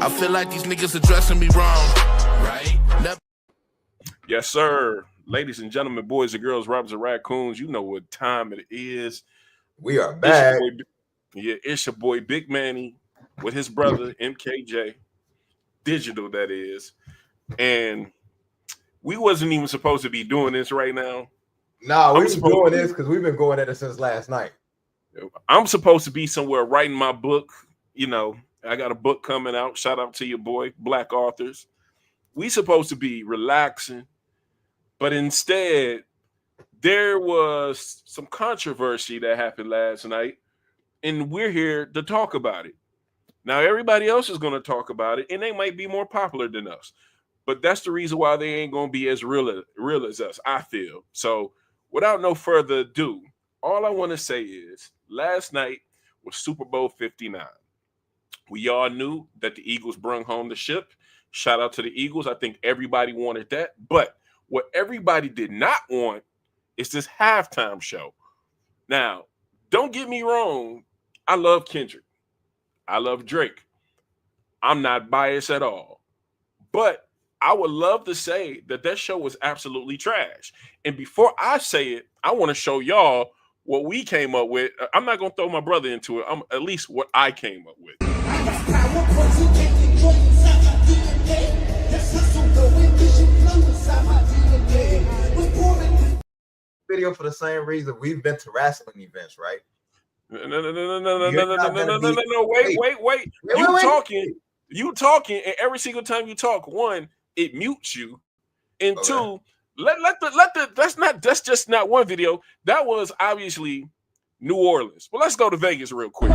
I feel like these niggas addressing me wrong, right? Yes, sir. Ladies and gentlemen, boys and girls, rabbits and raccoons, you know what time it is. We are back. It's your boy Big Manny with his brother MKJ, digital that is. And we wasn't even supposed to be doing this right now. Nah, we've been doing this because we've been going at it since last night. I'm supposed to be somewhere writing my book. You know, I got a book coming out. Shout out to your boy, Black Authors. We supposed to be relaxing, but instead, there was some controversy that happened last night, and we're here to talk about it. Now, everybody else is going to talk about it, and they might be more popular than us, but that's the reason why they ain't going to be as real as us, I feel. So, without no further ado, all I want to say is last night was Super Bowl 59. We all knew that the Eagles brung home the ship. Shout out to the Eagles. I think everybody wanted that. But what everybody did not want is this halftime show. Now, don't get me wrong. I love Kendrick. I love Drake. I'm not biased at all. But I would love to say that show was absolutely trash. And before I say it, I want to show y'all what we came up with. I'm not going to throw my brother into it. I'm at least what I came up with. Video for the same reason we've been to wrestling events, right? No. Wait. You talking, and every single time you talk, one, it mutes you, and two, that's just not one video. That was obviously New Orleans. Well, let's go to Vegas real quick.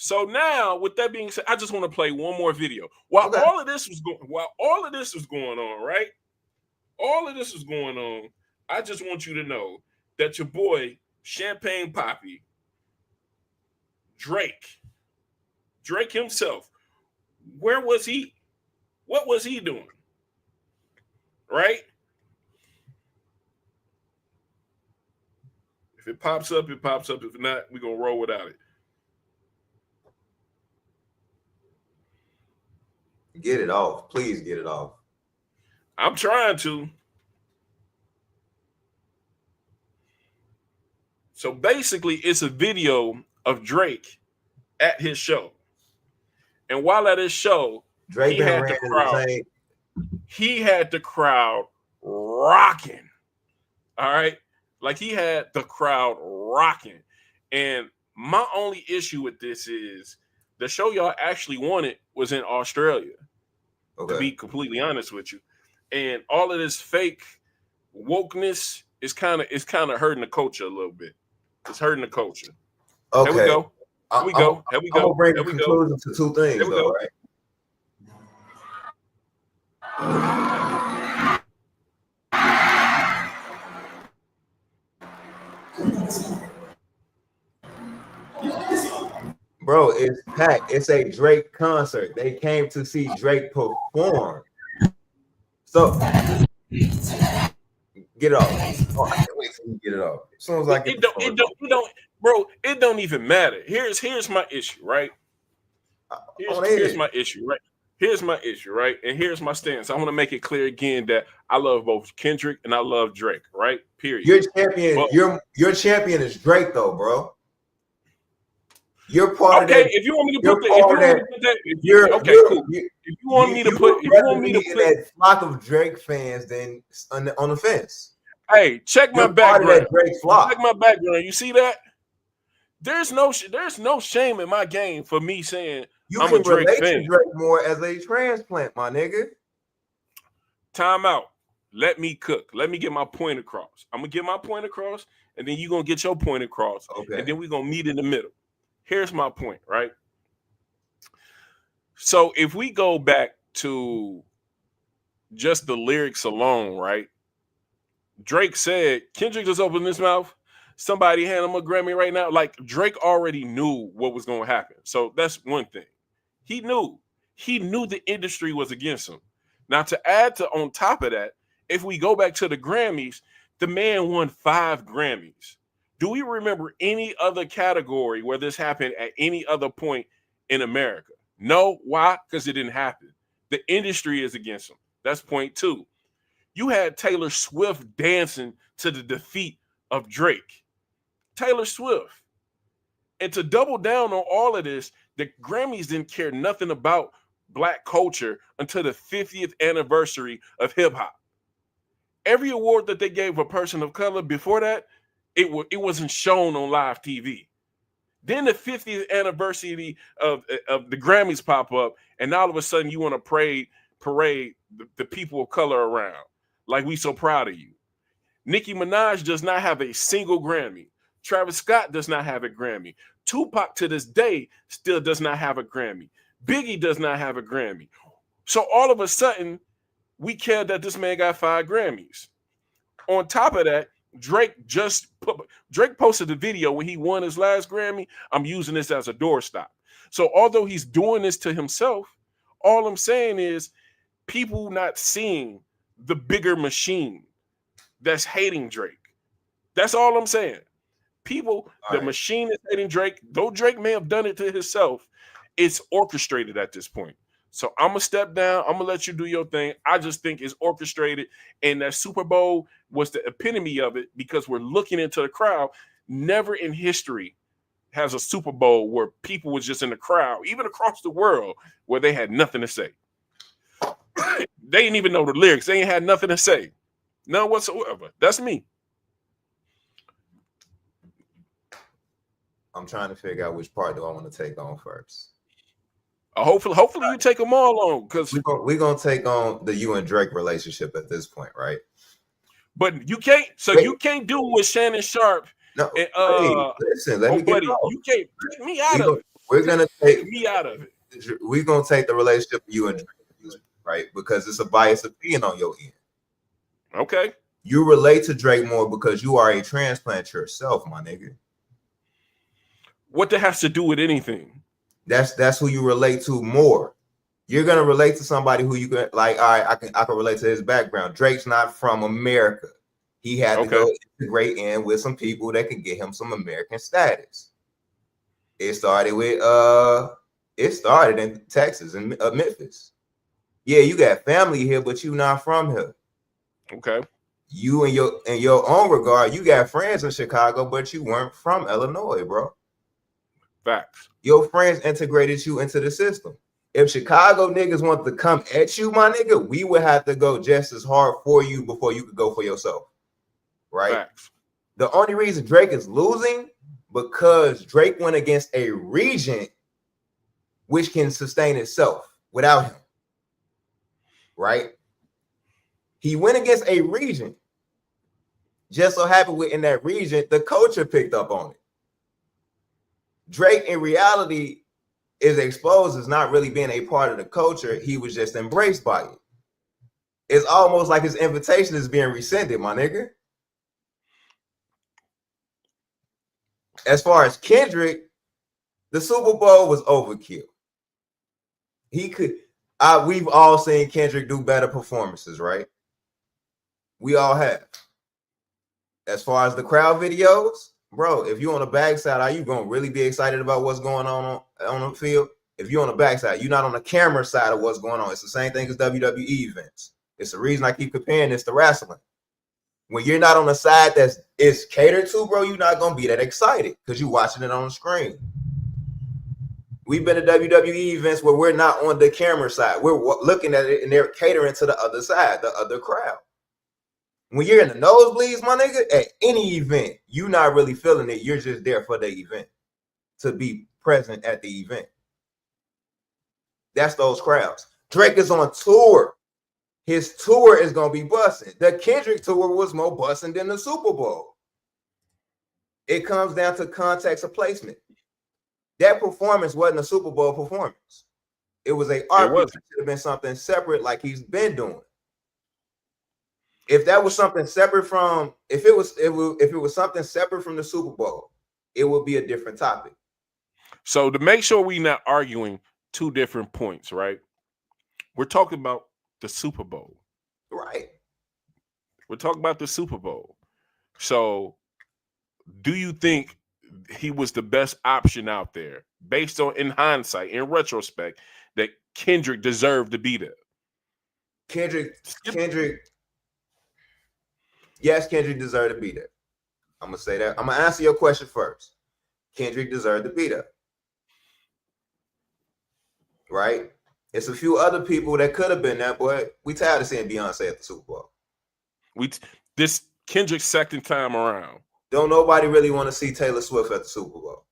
So now, with that being said, I just want to play one more video. While all of this was going on, right? All of this was going on. I just want you to know that your boy Champagne Poppy, Drake himself, where was he? What was he doing? Right? If it pops up, it pops up. If not, we're gonna roll without it. Get it off. Please get it off. I'm trying to. So basically, it's a video of Drake at his show. And while at his show, he had the crowd rocking. All right? Like he had the crowd rocking. And my only issue with this is the show y'all actually wanted was in Australia. To be completely honest with you. And all of this fake wokeness is kind of hurting the culture a little bit. It's hurting the culture. Okay. Here we go. I'm gonna bring the conclusion to two things, though, right? Bro, it's packed. It's a Drake concert. They came to see Drake perform. So get it off. Oh, I can't wait till you get it off. As soon as I get it don't even matter. Here's my issue, right? Here's my issue, right? Here's my issue, right? And here's my stance. I want to make it clear again that I love both Kendrick and I love Drake, right? Period. Your champion, your champion is Drake, though, bro. You're part of that. If you want me to put that flock of Drake fans, then on the fence. Hey, check my background. Check my background. You see that? There's no shame in my game for me saying I'm a Drake fan. To Drake more as a transplant, my nigga. Time out. Let me cook. Let me get my point across. I'm gonna get my point across, and then you're gonna get your point across, and then we're gonna meet in the middle. Here's my point, right? So if we go back to just the lyrics alone, right? Drake said, Kendrick just opened his mouth. Somebody hand him a Grammy right now. Like Drake already knew what was going to happen. So that's one thing. He knew the industry was against him. Now, to add to on top of that, if we go back to the Grammys, the man won 5 Grammys. Do we remember any other category where this happened at any other point in America? No. Why? Because it didn't happen. The industry is against him. That's point 2. You had Taylor Swift dancing to the defeat of Drake. Taylor Swift. And to double down on all of this, the Grammys didn't care nothing about Black culture until the 50th anniversary of hip hop. Every award that they gave a person of color before that, it wasn't shown on live TV. Then the 50th anniversary of the Grammys pop up, and all of a sudden you want to parade the people of color around like we so proud of you. Nicki Minaj does not have a single Grammy. Travis Scott does not have a Grammy. Tupac to this day still does not have a Grammy. Biggie does not have a Grammy. So all of a sudden, we care that this man got 5 Grammys. On top of that, Drake posted a video when he won his last Grammy. I'm using this as a doorstop. So although he's doing this to himself, all I'm saying is people not seeing the bigger machine that's hating Drake. That's all I'm saying. People, the machine is hating Drake. Though Drake may have done it to himself, it's orchestrated at this point. So I'm going to step down. I'm going to let you do your thing. I just think it's orchestrated. And that Super Bowl was the epitome of it because we're looking into the crowd. Never in history has a Super Bowl where people was just in the crowd, even across the world, where they had nothing to say. They didn't even know the lyrics. They ain't had nothing to say. None whatsoever. That's me. I'm trying to figure out which part do I want to take on first. Hopefully you take them all on, because we're gonna take on the you and Drake relationship at this point, right? But you can't. So you can't do with Shannon Sharp. No, listen. Let me get it off. You can't take me out of it. We're gonna take me out of it. We're gonna take the relationship of you and Drake, right? Because it's a biased opinion on your end. Okay. You relate to Drake more because you are a transplant yourself, my nigga. What that has to do with anything? That's who you relate to more. You're gonna relate to somebody who you can like. All right, I can relate to his background. Drake's not from America. He had to go integrate in with some people that can get him some American status. It started in Texas and Memphis. Yeah, you got family here, but you not from here. Okay. You in your own regard, you got friends in Chicago, but you weren't from Illinois, bro. Facts. Your friends integrated you into the system. If Chicago niggas want to come at you, my nigga, we would have to go just as hard for you before you could go for yourself. Right? Facts. The only reason Drake is losing because Drake went against a region which can sustain itself without him. Right? He went against a region. Just so happened within that region, the culture picked up on it. Drake, in reality, is exposed as not really being a part of the culture. He was just embraced by it. It's almost like his invitation is being rescinded, my nigga. As far as Kendrick, the Super Bowl was overkill. We've all seen Kendrick do better performances, right? We all have. As far as the crowd videos, bro, if you're on the backside, are you going to really be excited about what's going on the field? If you're on the backside, you're not on the camera side of what's going on. It's the same thing as WWE events. It's the reason I keep comparing this to wrestling. When you're not on the side it's catered to, bro, you're not going to be that excited because you're watching it on the screen. We've been to WWE events where we're not on the camera side. We're looking at it and they're catering to the other side, the other crowd. When you're in the nosebleeds, my nigga, at any event, you're not really feeling it. You're just there for the event, to be present at the event. That's those crowds. Drake is on tour. His tour is going to be busting. The Kendrick tour was more busting than the Super Bowl. It comes down to context of placement. That performance wasn't a Super Bowl performance. It was a art piece. It should have been something separate like he's been doing. If that was something separate from, if it was something separate from the Super Bowl, it would be a different topic. So to make sure we're not arguing two different points, right? We're talking about the Super Bowl. Right. We're talking about the Super Bowl. So, do you think he was the best option out there, based on, in hindsight, in retrospect, that Kendrick deserved to be there? Kendrick. Yes, Kendrick deserved to be there. I'm gonna say that. I'm gonna answer your question first. Kendrick deserved to be there. Right? It's a few other people that could have been there, but we tired of seeing Beyonce at the Super Bowl. This Kendrick's second time around. Don't nobody really want to see Taylor Swift at the Super Bowl.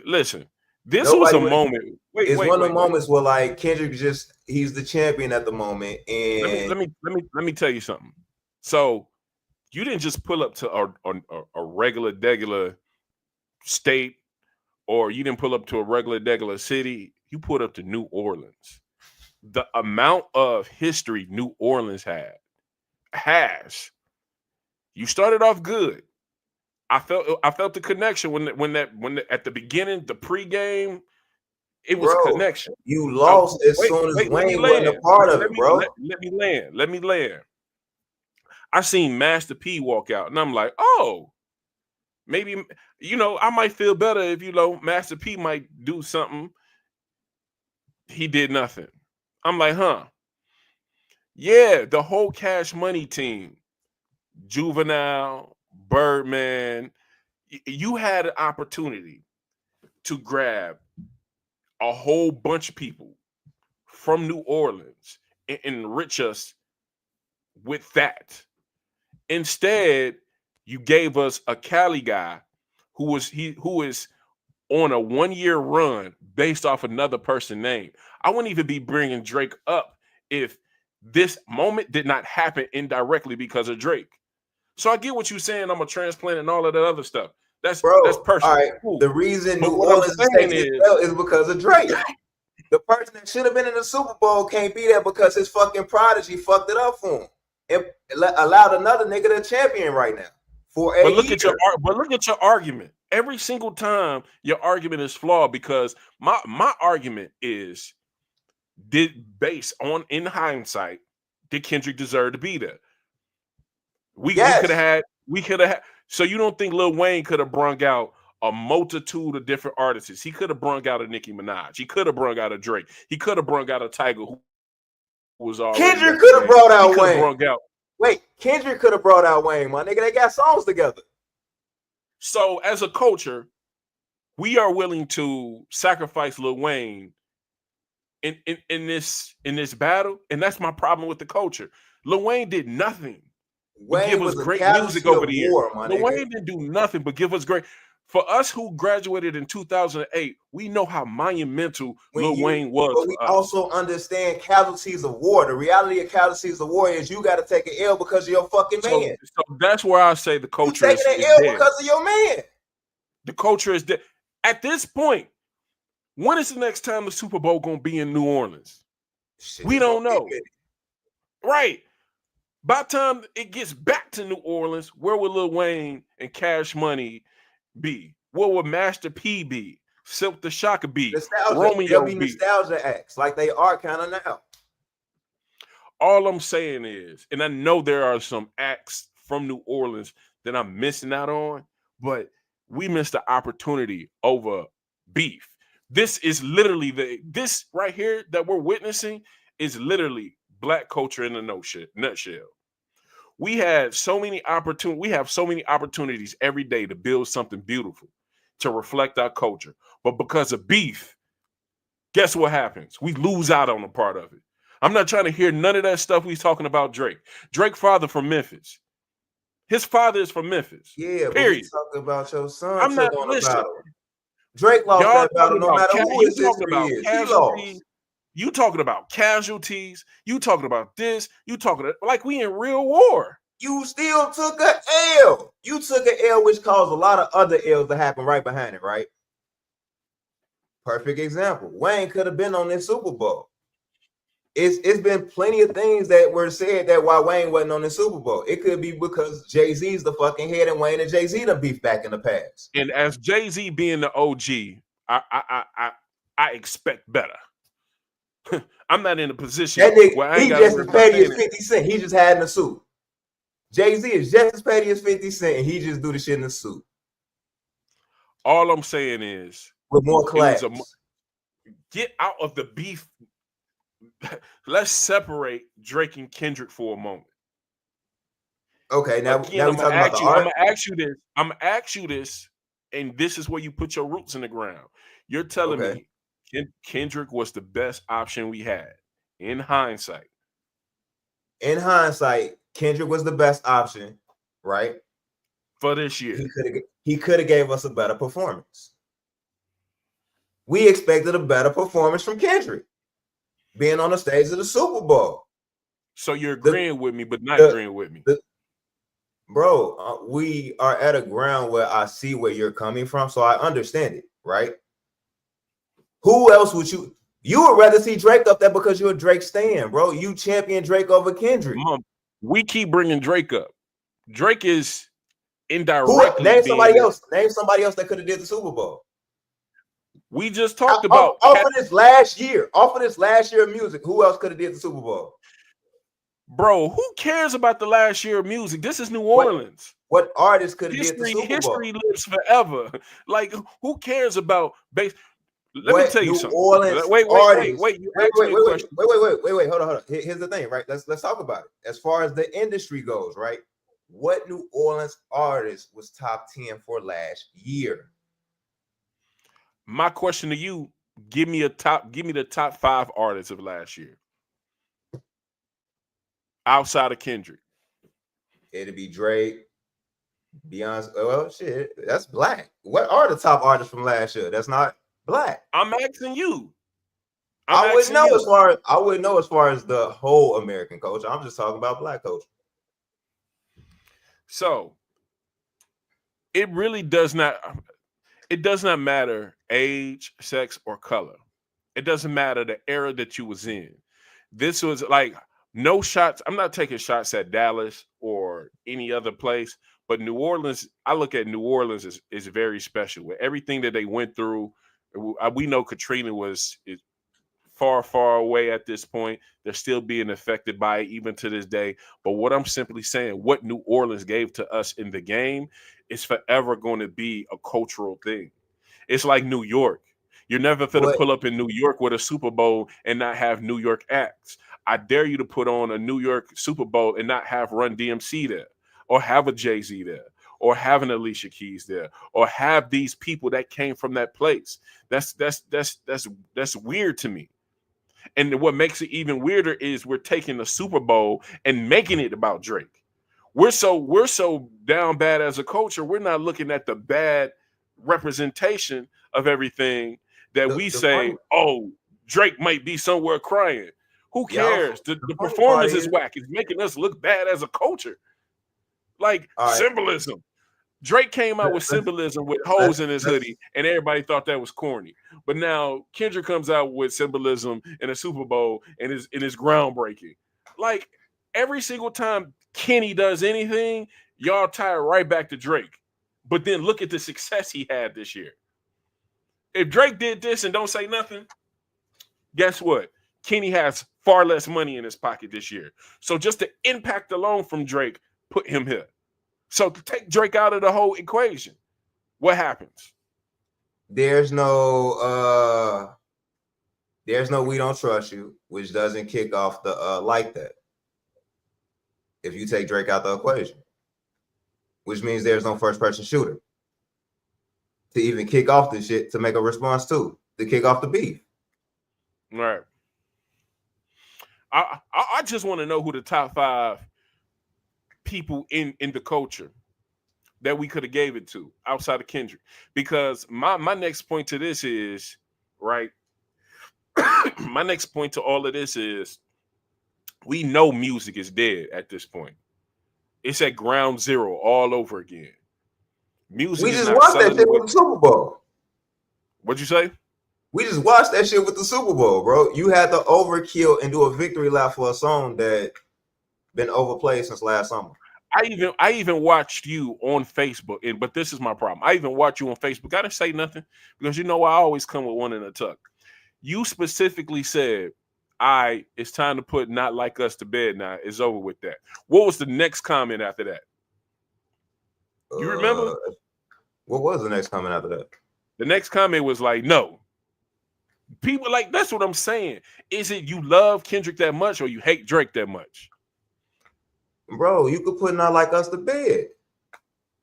Listen, this was a moment. It's one of the moments where like Kendrick he's the champion at the moment. And let me tell you something. So you didn't just pull up to a regular degular state, or you didn't pull up to a regular degular city. You pulled up to New Orleans. The amount of history New Orleans has. You started off good. I felt the connection when at the beginning, the pregame, it was connection. You lost as soon as Wayne wasn't a part of it, bro. Let me land. I seen Master P walk out, and I'm like, oh, maybe, I might feel better if, Master P might do something. He did nothing. I'm like, huh. Yeah, the whole Cash Money team, Juvenile, Birdman, you had an opportunity to grab a whole bunch of people from New Orleans and enrich us with that. Instead, you gave us a Cali guy who is on a 1-year run based off another person's name. I wouldn't even be bringing Drake up if this moment did not happen indirectly because of Drake. So I get what you're saying. I'm a transplant and all of that other stuff. That's personal. All right. Cool. The reason New Orleans is because of Drake. The person that should have been in the Super Bowl can't be there because his fucking prodigy fucked it up for him. It allowed another nigga to champion right now for a year. But look at your argument. Every single time your argument is flawed, because my argument is, in hindsight, did Kendrick deserve to be there? We could have had. So you don't think Lil Wayne could have brung out a multitude of different artists? He could have brung out a Nicki Minaj. He could have brung out a Drake. He could have brung out a Tiger, who was already. Kendrick could have brought out Wayne. Kendrick could have brought out Wayne, my nigga. They got songs together. So as a culture, we are willing to sacrifice Lil Wayne in this battle, and that's my problem with the culture. Lil Wayne did nothing. Wayne give us great music over the years. Lil Wayne didn't do nothing but give us great. For us who graduated in 2008, we know how monumental Lil Wayne was. But we also understand casualties of war. The reality of casualties of war is you got to take an L because of your fucking man. So that's where I say the culture is taking an L dead. Because of your man. The culture is dead. At this point, when is the next time the Super Bowl going to be in New Orleans? We don't know. Right. By the time it gets back to New Orleans, where will Lil Wayne and Cash Money be? Where will Master P be? Silk the Shocker be? Romeo They'll be nostalgia acts like they are kind of now. All I'm saying is, and I know there are some acts from New Orleans that I'm missing out on, but we missed the opportunity over beef. This is literally this right here that we're witnessing is literally Black culture in a nutshell. We have so many opportunities every day to build something beautiful, to reflect our culture. But because of beef, guess what happens? We lose out on a part of it. I'm not trying to hear none of that stuff we talking about Drake. Drake's father from Memphis. His father is from Memphis. Yeah, period. But we talking about your son. I'm not listening. Drake lost that battle no matter who his history is. He lost. You talking about casualties. You talking about this. You talking like we in real war. You still took an L. You took an L, which caused a lot of other L's to happen right behind it, right? Perfect example. Wayne could have been on this Super Bowl. It's been plenty of things that were said that why Wayne wasn't on the Super Bowl. It could be because Jay-Z's the fucking head and Wayne and Jay-Z done beef back in the past. And as Jay-Z being the OG, I expect better. I'm not in a position That nigga, where I ain't he got to just worry as about petty as saying it. 50 Cent. He just had in a suit. Jay-Z is just as petty as 50 Cent, and he just do the shit in a suit. All I'm saying is With more it was class. get out of the beef. Let's separate Drake and Kendrick for a moment. Okay, now Again, we talking about the art. I'm gonna ask you this, and this is where you put your roots in the ground. You're telling Okay. me Kendrick was the best option we had in hindsight. In hindsight, Kendrick was the best option, right? For this year. He could have gave us a better performance. We expected a better performance from Kendrick being on the stage of the Super Bowl. So you're agreeing with me, but not agreeing with me. Bro, we are at a ground where I see where you're coming from, so I understand it, right? Who else would you would rather see Drake up there because you're a Drake stan, bro? You champion Drake over Kendrick. We keep bringing Drake up. Drake is indirectly name somebody else. Name somebody else that could have did the Super Bowl. We just talked about off of this last year of music. Who else could have did the Super Bowl? Bro, who cares about the last year of music? This is New Orleans. What artist could have did the Super Bowl? History lives forever. Like, who cares about base? Let me tell you something. Wait. You asked me a question. Wait. Hold on. Here's the thing, right? Let's talk about it. As far as the industry goes, right? What New Orleans artist was top 10 for last year? My question to you: give me the top 5 artists of last year outside of Kendrick. It'd be Drake, Beyonce. Well, shit, that's black. What are the top artists from last year? That's not black. I'm asking you. I wouldn't know as far as the whole American culture. I'm just talking about black culture. So it really does not. It does not matter age, sex, or color. It doesn't matter the era that you was in. This was like no shots. I'm not taking shots at Dallas or any other place, but New Orleans, I look at New Orleans is very special with everything that they went through. We know Katrina is far, far away at this point. They're still being affected by it even to this day. But what I'm simply saying, what New Orleans gave to us in the game is forever going to be a cultural thing. It's like New York. You're never going to pull up in New York with a Super Bowl and not have New York acts. I dare you to put on a New York Super Bowl and not have Run DMC there, or have a Jay-Z there, or have an Alicia Keys there, or have these people that came from that place. That's weird to me. And what makes it even weirder is we're taking the Super Bowl and making it about Drake. We're so down bad as a culture. We're not looking at the bad representation of everything that we say, oh, Drake might be somewhere crying. Who cares? The performance is whack. It's making us look bad as a culture. Like symbolism. Drake came out with symbolism with holes in his hoodie, and everybody thought that was corny. But now Kendrick comes out with symbolism in a Super Bowl and is groundbreaking. Like every single time Kenny does anything, y'all tie it right back to Drake. But then look at the success he had this year. If Drake did this and don't say nothing, guess what? Kenny has far less money in his pocket this year. So just the impact alone from Drake put him here. So to take Drake out of the whole equation, what happens? There's no We Don't Trust You, which doesn't kick off the like that. If you take Drake out the equation, which means there's no first person shooter to even kick off the shit, to make a response to kick off the beef. Right. I just want to know who the top 5 people in the culture that we could have gave it to outside of Kendrick. Because my next point to this is, right, my next point to all of this is we know music is dead at this point. It's at ground zero all over again. Music. We just watched that shit with the Super Bowl. What'd you say? We just watched that shit with the Super Bowl, bro. You had to overkill and do a victory lap for a song that been overplayed since last summer. I even watched you on Facebook, but this is my problem. I even watched you on Facebook. I didn't say nothing because you know I always come with one in a tuck. You specifically said it's time to put Not Like Us to bed now. It's over with that. What was the next comment after that? You remember? What was the next comment after that? The next comment was like, no. People like, that's what I'm saying. Is it you love Kendrick that much or you hate Drake that much? Bro, you could put Not Like Us to bed.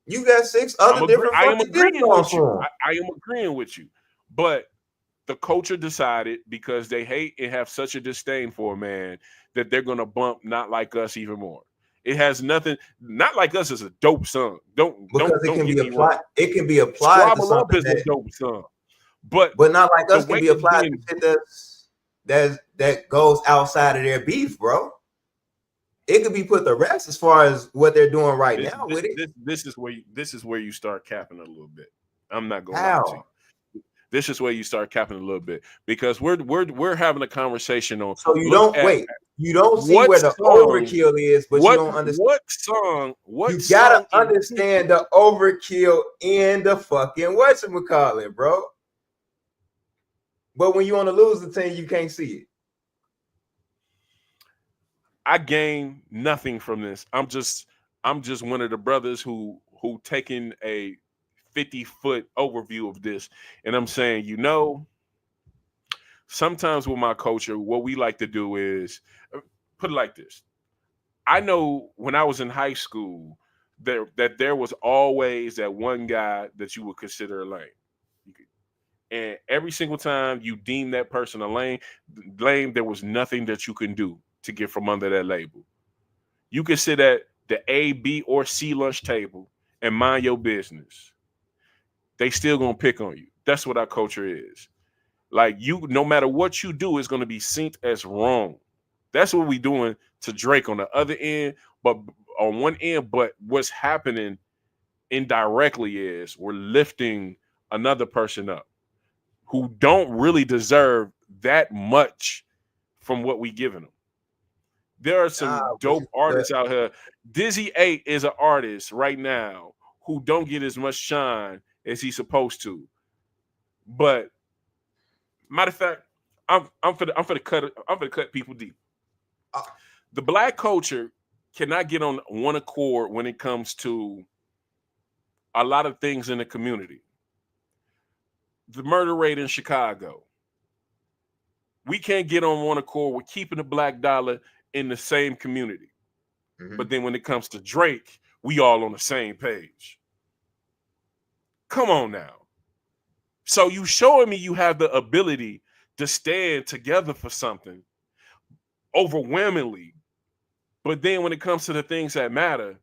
You got 6 other different I am fucking agreeing with you. songs. I am agreeing with you. But the culture decided, because they hate and have such a disdain for a man, that they're gonna bump Not Like Us even more. It has nothing. Not Like Us is a dope song. Don't can get be me wrong. It can be applied to Squabble Up something is a dope song. But Not Like Us can be applied being, to shit that goes outside of their beef, bro. It could be put to rest as far as what they're doing right now with it. This is where you start capping a little bit. I'm not gonna lie to you. This is where you start capping a little bit, because we're having a conversation on. So you don't see where the overkill is, but you don't understand what song. You gotta understand the overkill in the fucking whatchamacallit, bro. But when you on the losing team, you can't see it. I gain nothing from this. I'm just one of the brothers who taking a 50-foot overview of this, and I'm saying, sometimes with my culture, what we like to do is put it like this. I know when I was in high school that there was always that one guy that you would consider a lame. And every single time you deem that person a lame, there was nothing that you can do to get from under that label. You can sit at the A, B, or C lunch table and mind your business. They still gonna pick on you. That's what our culture is. Like, no matter what you do, it's gonna be seen as wrong. That's what we doing to Drake on the other end, but on one end. But what's happening indirectly is we're lifting another person up who don't really deserve that much from what we giving them. There are some dope artists out here. Dizzy 8 is an artist right now who don't get as much shine as he's supposed to. But matter of fact, I'm gonna cut people deep. The black culture cannot get on one accord when it comes to a lot of things in the community. The murder rate in Chicago. We can't get on one accord with keeping the black dollar in the same community. Mm-hmm. But then when it comes to Drake, we all on the same page. Come on now. So you showing me you have the ability to stand together for something overwhelmingly. But then when it comes to the things that matter,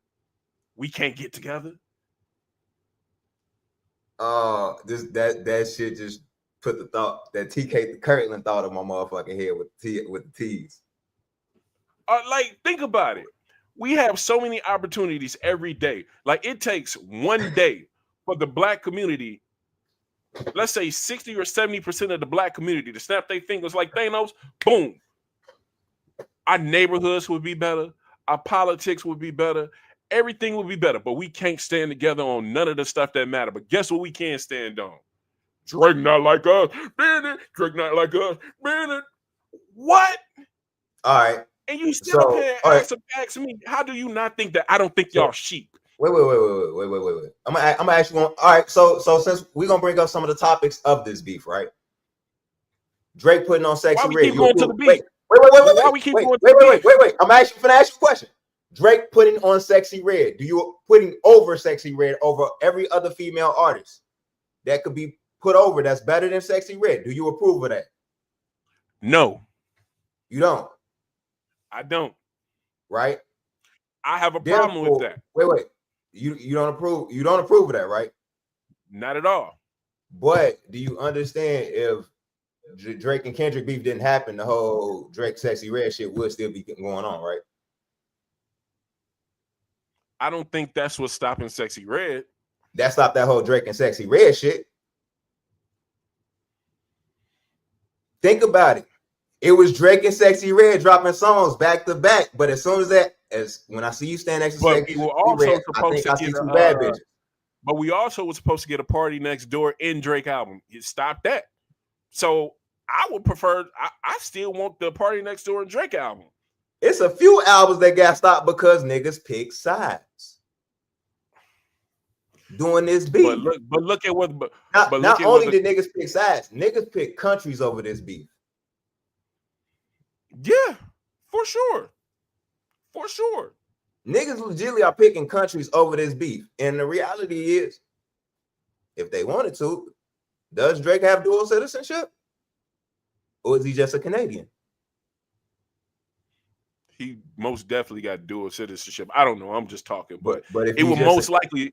we can't get together. That shit just put the thought that TK Kirtland thought of my motherfucking head with the T's. Like, think about it. We have so many opportunities every day. Like, it takes one day for the black community, let's say 60 or 70% of the black community, to snap their fingers like Thanos. Boom. Our neighborhoods would be better. Our politics would be better. Everything would be better. But we can't stand together on none of the stuff that matter. But guess what we can stand on? Drake Not Like Us. Drake Not Like Us. What? All right. And you still ask me, how do you not think that I don't think y'all sheep? Wait. I'm gonna ask you one. All right. So since we're gonna bring up some of the topics of this beef, right? Drake putting on Sexy Red. Keep going to the beef? Wait. I'm gonna ask you a question. Drake putting on Sexy Red. Do you putting over Sexy Red over every other female artist that could be put over that's better than Sexy Red? Do you approve of that? No. You don't. I don't. Right? I have a problem with that. Wait. You don't approve. You don't approve of that, right? Not at all. But do you understand if Drake and Kendrick beef didn't happen, the whole Drake Sexy Red shit would still be going on, right? I don't think that's what's stopping Sexy Red. That stopped that whole Drake and Sexy Red shit. Think about it. It was Drake and Sexy Red dropping songs back to back, but as soon as when I see you stand next to Sexy Red, I think I see some bad bitches. But we also was supposed to get a Party Next Door in Drake album. You stopped that. So I would prefer. I still want the Party Next Door and Drake album. It's a few albums that got stopped because niggas pick sides. Doing this beef. But look at what. Not only did niggas pick sides, niggas pick countries over this beef. Yeah, for sure. For sure. Niggas legitimately are picking countries over this beef. And the reality is, if they wanted to, does Drake have dual citizenship? Or is he just a Canadian? He most definitely got dual citizenship. I don't know. I'm just talking. But if it will most likely.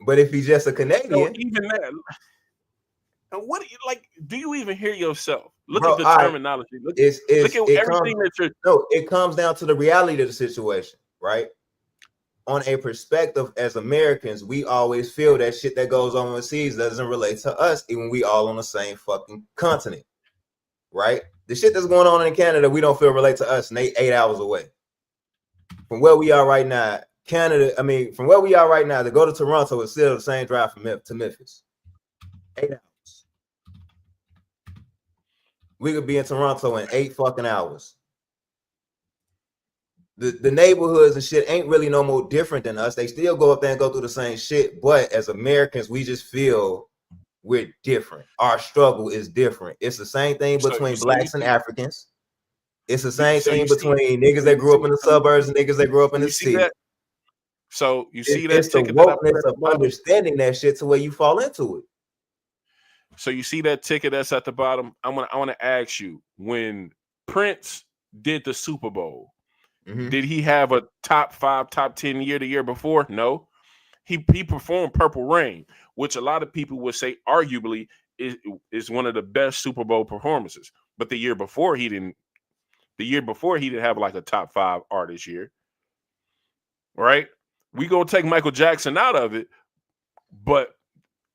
But if he's just a Canadian. Even that. And what do you even hear yourself? Look Bro, at the terminology. Look at everything that you're. No, it comes down to the reality of the situation, right? On a perspective as Americans, we always feel that shit that goes on overseas doesn't relate to us, even we all on the same fucking continent, right? The shit that's going on in Canada, we don't feel relate to us, and they 8 hours away. From where we are right now, from where we are right now, to go to Toronto is still the same drive from to Memphis. 8 hours. We could be in Toronto in 8 fucking hours. The neighborhoods and shit ain't really no more different than us. They still go up there and go through the same shit. But as Americans, we just feel we're different. Our struggle is different. It's the same thing between blacks and Africans. It's the same thing between niggas that grew up in the suburbs and niggas that grew up in the city. So you see that it's the wokeness of understanding that shit to where you fall into it. So you see that ticket that's at the bottom. I want to ask you, when Prince did the Super Bowl, did he have a top 5, top 10 year the year before? No. He performed Purple Rain, which a lot of people would say arguably is one of the best Super Bowl performances. But the year before he didn't have like a top 5 artist year. Right? We gonna take Michael Jackson out of it, but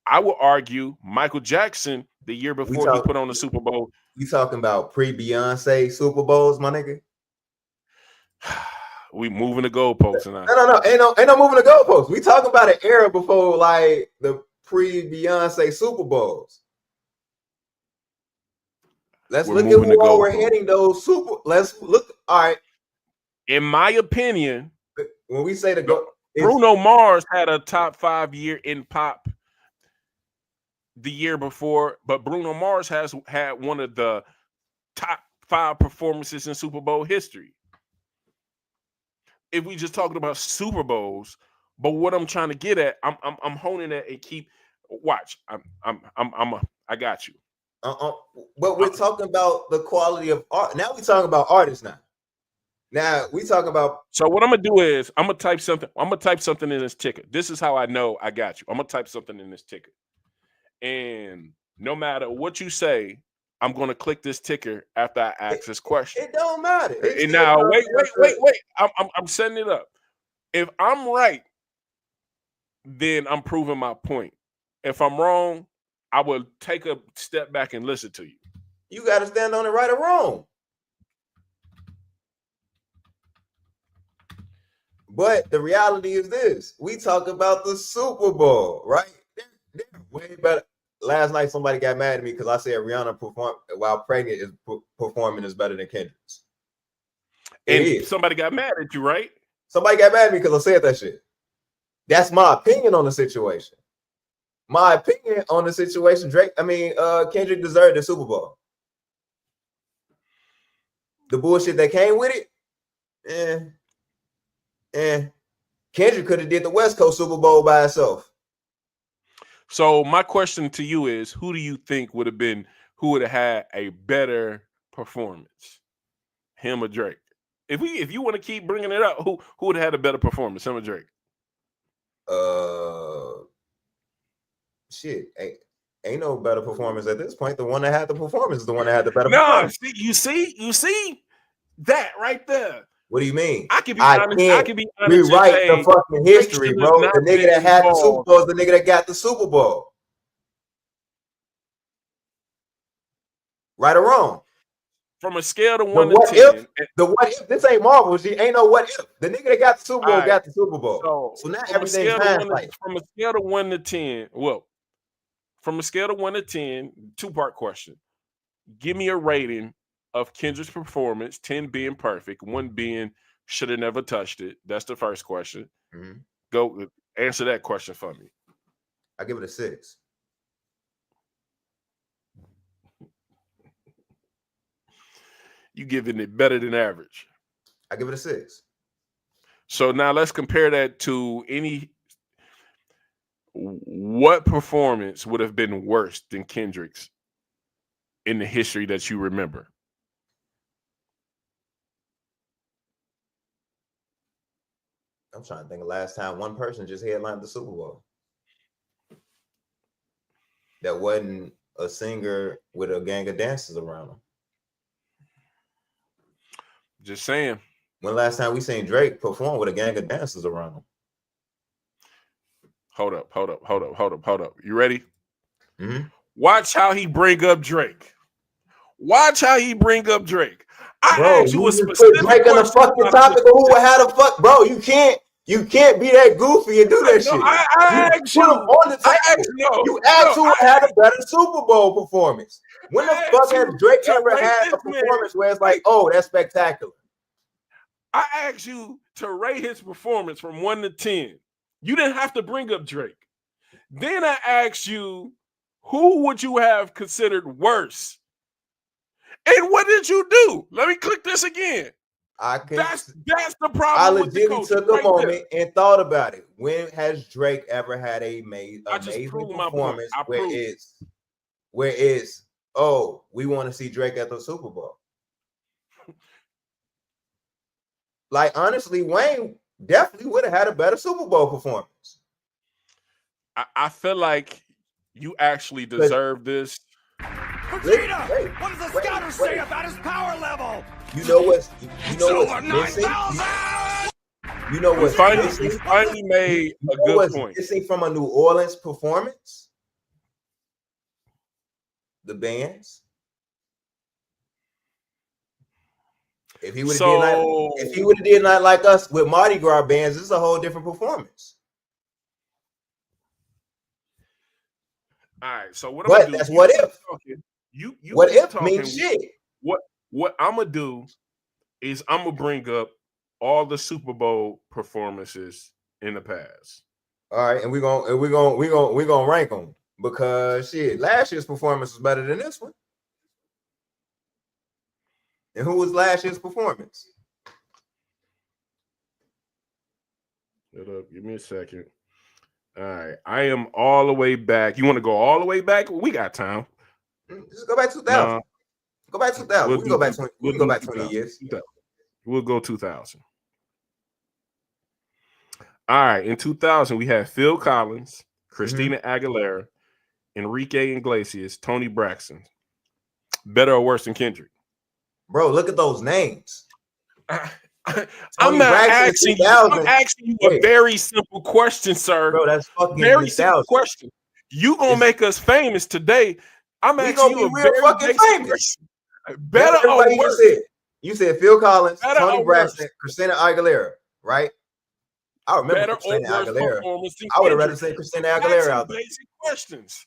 I will argue Michael Jackson the year before he put on the Super Bowl. You talking about pre-Beyonce Super Bowls, my nigga? We moving the goalposts now. No. Ain't no moving the goalposts. We talking about an era before like the pre-Beyonce Super Bowls. Let's look at who all we're hitting those super. Let's look. All right. In my opinion, when we say Bruno Mars had a top 5 year in pop the year before, but Bruno Mars has had one of the top 5 performances in Super Bowl history. If we just talking about Super Bowls, but what I'm trying to get at, I'm honing it and keep watch. I got you. But we're talking about the quality of art. Now we're talking about artists now. Now we talking about. So what I'm gonna do is I'm gonna type something in this ticket. This is how I know I got you. I'm gonna type something in this ticket, and no matter what you say, I'm gonna click this ticker after I ask this question. It don't matter. And now wait. I'm setting it up. If I'm right, then I'm proving my point. If I'm wrong, I will take a step back and listen to you. You got to stand on it, right or wrong. But the reality is this: we talk about the Super Bowl, right? They're way better. Last night, somebody got mad at me because I said Rihanna while pregnant is performing is better than Kendrick's. And somebody got mad at you, right? Somebody got mad at me because I said that shit. That's my opinion on the situation. My opinion on the situation, Kendrick deserved the Super Bowl. The bullshit that came with it, Kendrick could have did the West Coast Super Bowl by itself. So my question to you is, who do you think who would have had a better performance, him or Drake? If you want to keep bringing it up, who would have had a better performance, him or Drake? Shit, ain't no better performance at this point. The one that had the performance is the one that had the better performance. No, you see that right there. What do you mean? I can be honest. Rewrite the fucking history, bro. The nigga that had the Super Bowl is the nigga that got the Super Bowl. Right or wrong? From a scale of 1 to 10. The what if? This ain't Marvel. Ain't no what if. The nigga that got the Super Bowl got the Super Bowl. So now everything's hindsight. From a scale of 1 to 10, well, from a scale of 1 to 10, 2-part question. give me a rating of Kendrick's performance, 10 being perfect, 1 being should have never touched it. That's the first question. Mm-hmm. Go answer that question for me. I give it a 6. You giving it better than average. I give it a 6. So now let's compare that to what performance would have been worse than Kendrick's in the history that you remember? I'm trying to think of last time one person just headlined the Super Bowl. That wasn't a singer with a gang of dancers around him. Just saying. When last time we seen Drake perform with a gang of dancers around him? Hold up. You ready? Mm-hmm. Watch how he bring up Drake. I asked you a specific Drake on the fucking topic of who had a fuck, bro. You can't be that goofy and do that shit. I asked you on the table. You asked who had a better Super Bowl performance. When the fuck has Drake ever had a performance where it's like, oh, that's spectacular? I asked you to rate his performance from 1 to 10. You didn't have to bring up Drake. Then I asked you, who would you have considered worse? And what did you do? Let me click this again. That's the problem. I legitimately took a moment and thought about it. When has Drake ever had a amazing performance where it's oh, we want to see Drake at the Super Bowl? Like, honestly, Wayne definitely would have had a better Super Bowl performance. I feel like you actually deserve this. Vegeta, what does the scouter say about his power level? You know what's missing? You know what's missing? We finally made a good point. Missing from a New Orleans performance? The bands. If he would have did not like us with Mardi Gras bands, this is a whole different performance. All right, so what I'm gonna do? That's what if. You what if means shit. What I'm gonna do is I'm gonna bring up all the Super Bowl performances in the past. All right, and we're gonna rank them because shit, last year's performance was better than this one. And who was last year's performance? Shut up. Give me a second. All right. I am all the way back. You want to go all the way back? We got time. Just go back 2000. Go back 2000. We can go back 20. We can go back 20 years. We'll go 2000. All right. In 2000, we had Phil Collins, Christina Aguilera, Enrique Iglesias, Tony Braxton. Better or worse than Kendrick? Bro, look at those names. I'm asking you a very simple question, sir. Bro, that's fucking very simple question. You gonna make us famous today? I'm asking you a very fucking famous. Better or worse? You said Phil Collins, Tony Braxton, Christina Aguilera, right? I remember Christina Aguilera. I would have rather say Christina Aguilera out there. Basic questions.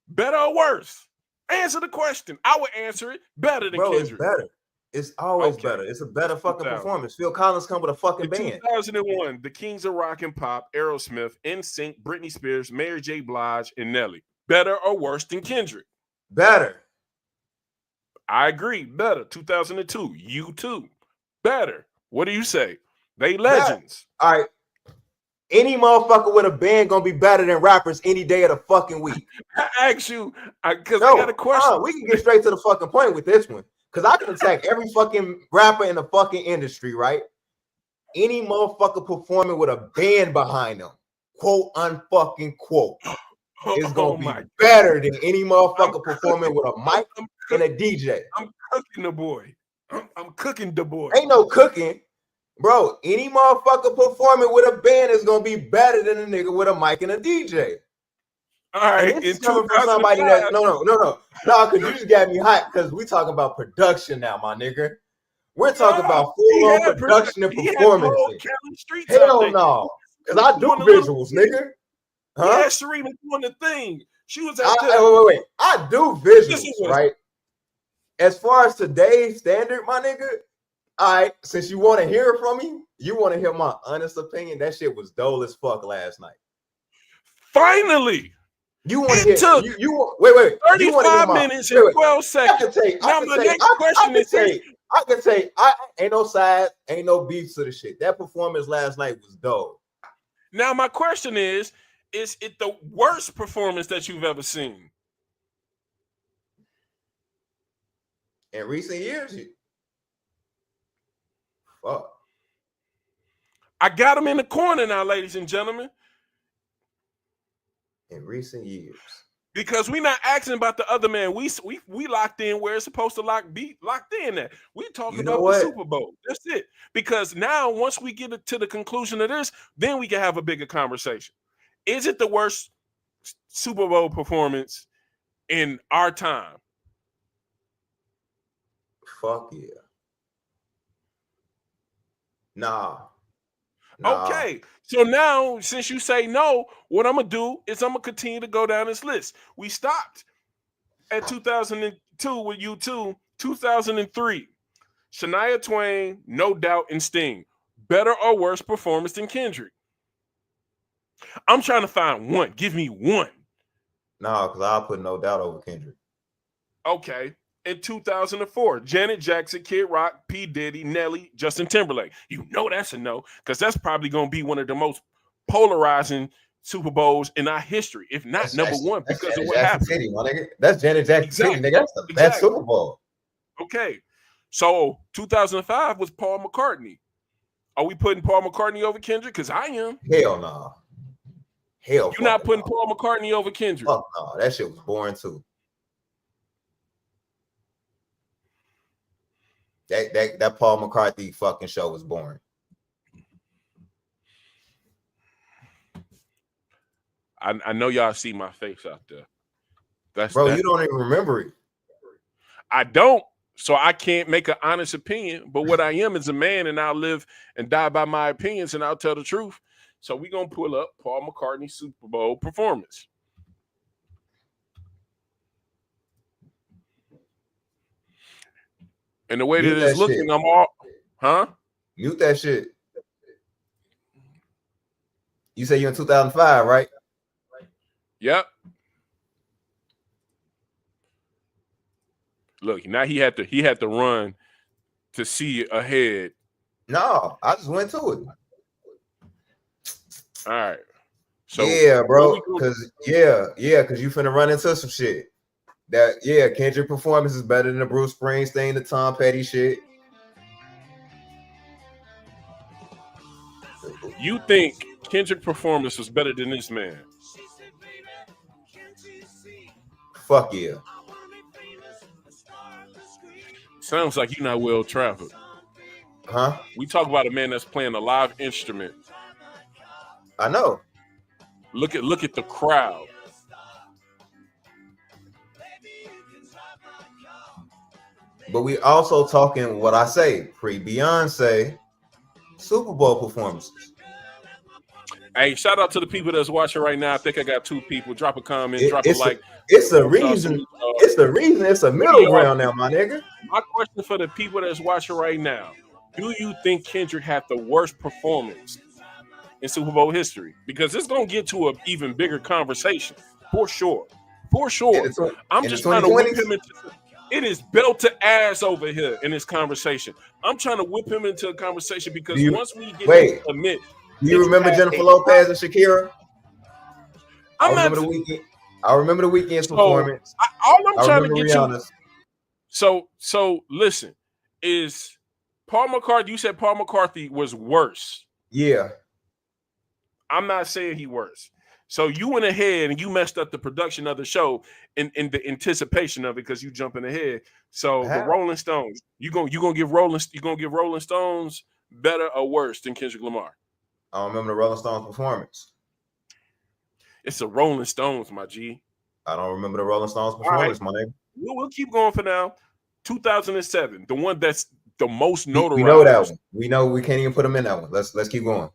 Better or worse? Answer the question. I would answer it better than Kendrick. It's better. It's always better. It's a better fucking performance. Phil Collins come with a fucking band. 2001, the Kings of Rock and Pop, Aerosmith, NSYNC, Britney Spears, Mary J. Blige, and Nelly. Better or worse than Kendrick? Better. I agree. Better. 2002, U2. Better. What do you say? They legends. Better. All right. Any motherfucker with a band gonna be better than rappers any day of the fucking week. I asked you because I got a question. We can get straight to the fucking point with this one. Because I can attack every fucking rapper in the fucking industry, right? Any motherfucker performing with a band behind them, quote unfucking quote, is gonna be better than any motherfucker performing with a mic and a DJ. I'm cooking the boy. I'm cooking the boy. Ain't no cooking. Bro, any motherfucker performing with a band is gonna be better than a nigga with a mic and a DJ. All right, and this is coming from somebody that no, because you just got me hyped because we talking about production now, my nigga. We're talking about full-on production and performance. Hell no, because I do visuals, nigga. Huh? Yeah, Serena doing the thing. She was wait. I do visuals, right? as far as today's standard, my nigga. All right, since you want to hear from me, you want to hear my honest opinion. That shit was dull as fuck last night. Finally, you want to it hear? took Wait. 35 minutes and 12 seconds. Now my next question is: I can say I ain't no side, ain't no beef to the shit. That performance last night was dull. Now my question is it the worst performance that you've ever seen in recent years? Fuck. I got him in the corner now, ladies and gentlemen. In recent years, because we're not asking about the other man. We locked in where it's supposed to be locked in at. We talk about the Super Bowl. That's it. Because now, once we get to the conclusion of this, then we can have a bigger conversation. Is it the worst Super Bowl performance in our time? Fuck yeah. Nah. Okay. So now, since you say no, what I'm going to do is I'm going to continue to go down this list. We stopped at 2002 with U2, 2003. Shania Twain, No Doubt, and Sting. Better or worse performance than Kendrick? I'm trying to find one. Give me one. No, because I'll put No Doubt over Kendrick. Okay. In 2004, Janet Jackson, Kid Rock, P. Diddy, Nelly, Justin Timberlake. You know that's a no, because that's probably going to be one of the most polarizing Super Bowls in our history, if not that's number one, because of what happened. City, my nigga. That's Janet Jackson City, nigga. That's the best Super Bowl. Okay. So 2005 was Paul McCartney. Are we putting Paul McCartney over Kendrick? Because I am. Hell no. Hell, you're not putting Paul McCartney over Kendrick. Fuck no. That shit was boring too. That Paul McCartney fucking show was boring. I know y'all see my face out there. You don't even remember it. I don't, so I can't make an honest opinion. But what I am is a man, and I'll live and die by my opinions, and I'll tell the truth. So we're gonna pull up Paul McCartney's Super Bowl performance. And the way that it's looking, I'm all, Mute that shit. You say you're in 2005, right? Yep. Look, now he had to run to see ahead. No, I just went to it. All right. So yeah, bro, because you finna run into some shit. Kendrick performance is better than the Bruce Springsteen, the Tom Petty shit. You think Kendrick performance was better than this man? Fuck yeah. Sounds like you're not well traveled. Huh? We talk about a man that's playing a live instrument. I know. Look at the crowd. But we also talking what I say, pre-Beyonce Super Bowl performances. Hey, shout out to the people that's watching right now. I think I got 2 people. Drop a comment, drop a like. It's a reason. It's the reason. It's a middle ground now, my nigga. My question for the people that's watching right now: do you think Kendrick had the worst performance in Super Bowl history? Because it's gonna get to an even bigger conversation for sure. For sure. I'm just trying to whip him into. It is belt to ass over here in this conversation. I'm trying to whip him into a conversation because once we get to admit. Do you remember Jennifer Lopez and Shakira? I remember the weekend's performance. All I'm trying to get you. So listen, is Paul McCartney? You said Paul McCartney was worse. Yeah. I'm not saying he worse. So you went ahead and you messed up the production of the show in the anticipation of it because you jumping ahead. So the Rolling Stones, you gonna give Rolling Stones better or worse than Kendrick Lamar? I don't remember the Rolling Stones performance. It's the Rolling Stones, my G. I don't remember the Rolling Stones performance, my name. We'll keep going for now. 2007, the one that's the most notarized. We know that one. We know we can't even put them in that one. Let's keep going.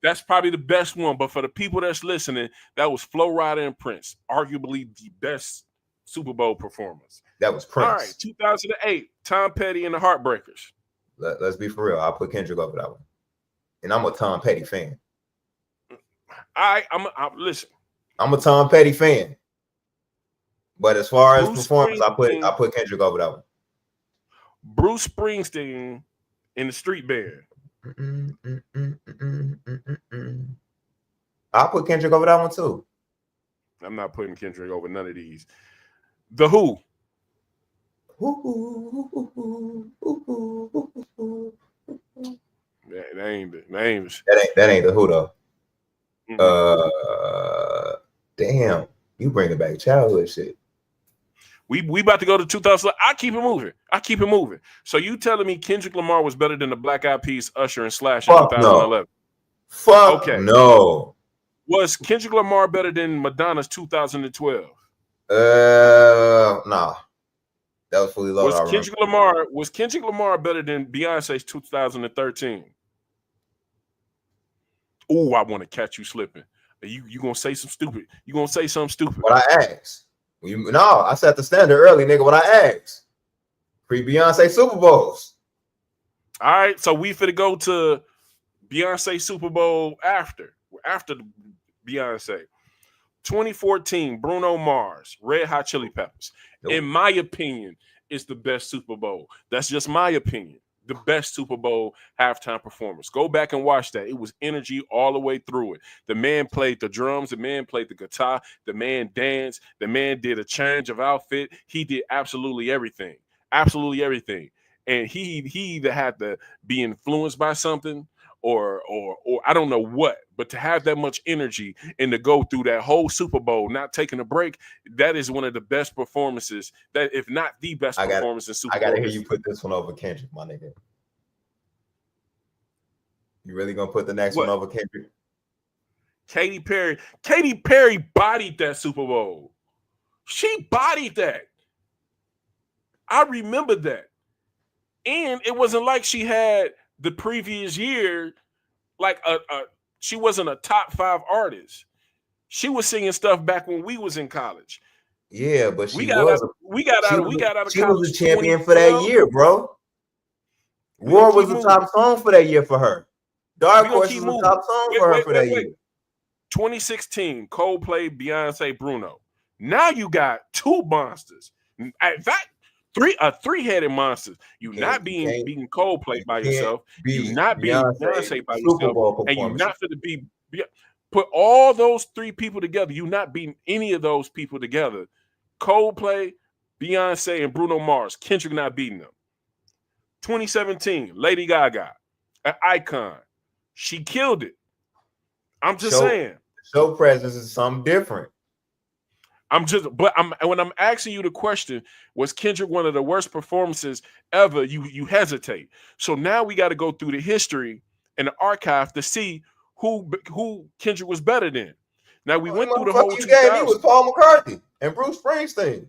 That's probably the best one. But for the people that's listening, that was Flo Rida and Prince, arguably the best Super Bowl performance. That was All right, Prince. 2008, Tom Petty and the Heartbreakers. Let's be for real. I'll put Kendrick over that one. And I'm a Tom Petty fan. Listen. I'm a Tom Petty fan. But as far as Bruce performance, I Springsteen- put Kendrick over that one. Bruce Springsteen in the Street Band. I'll put Kendrick over that one too. I'm not putting Kendrick over none of these. The Who. That ain't the Who though. Mm-hmm. Damn, you bringing back childhood shit. We about to go to 2000. I keep it moving. So you telling me Kendrick Lamar was better than the Black Eyed Peas, Usher, and Slash in 2011? No. Fuck okay. No. Was Kendrick Lamar better than Madonna's 2012? Nah. That was fully loaded. Was Kendrick Lamar better than Beyonce's 2013? Oh, I want to catch you slipping. You gonna say some stupid? You gonna say something stupid? What I asked. I set the standard early, nigga. What I asked. Pre-Beyonce Super Bowls. All right, so we finna go to Beyonce Super Bowl after the Beyonce. 2014, Bruno Mars, Red Hot Chili Peppers. Nope. In my opinion, it's the best Super Bowl. That's just my opinion. The best Super Bowl halftime performance. Go back and watch that. It was energy all the way through it. The man played the drums. The man played the guitar. The man danced. The man did a change of outfit. He did absolutely everything. Absolutely everything. And he either had to be influenced by something or I don't know what, but to have that much energy and to go through that whole Super Bowl, not taking a break, that is one of the best performances, that if not the best performance in Super Bowl. I gotta hear you put this one over Kendrick, my nigga. You really gonna put the next one over Kendrick? Katy Perry bodied that Super Bowl. She bodied that. I remember that. And it wasn't like she had the previous year, like she wasn't a top 5 artist. She was singing stuff back when we was in college. Yeah, but we got out of she college. Was the champion for that year, bro. War was the top song for that year for her. Dark Horse was the top song for her for that year. 2016, Coldplay, Beyonce, Bruno. Now you got 2 monsters. In fact, three-headed monsters. You not beating Coldplay by yourself. You not beating Beyonce by yourself. And you not going to be put all those 3 people together. You not beating any of those people together. Coldplay, Beyonce, and Bruno Mars. Kendrick not beating them. 2017, Lady Gaga, an icon. She killed it. I'm just saying. Show presence is something different. When I'm asking you the question, was Kendrick one of the worst performances ever? You hesitate. So now we got to go through the history and the archive to see who Kendrick was better than. Now we went through the whole. You gave me was Paul McCartney and Bruce Springsteen.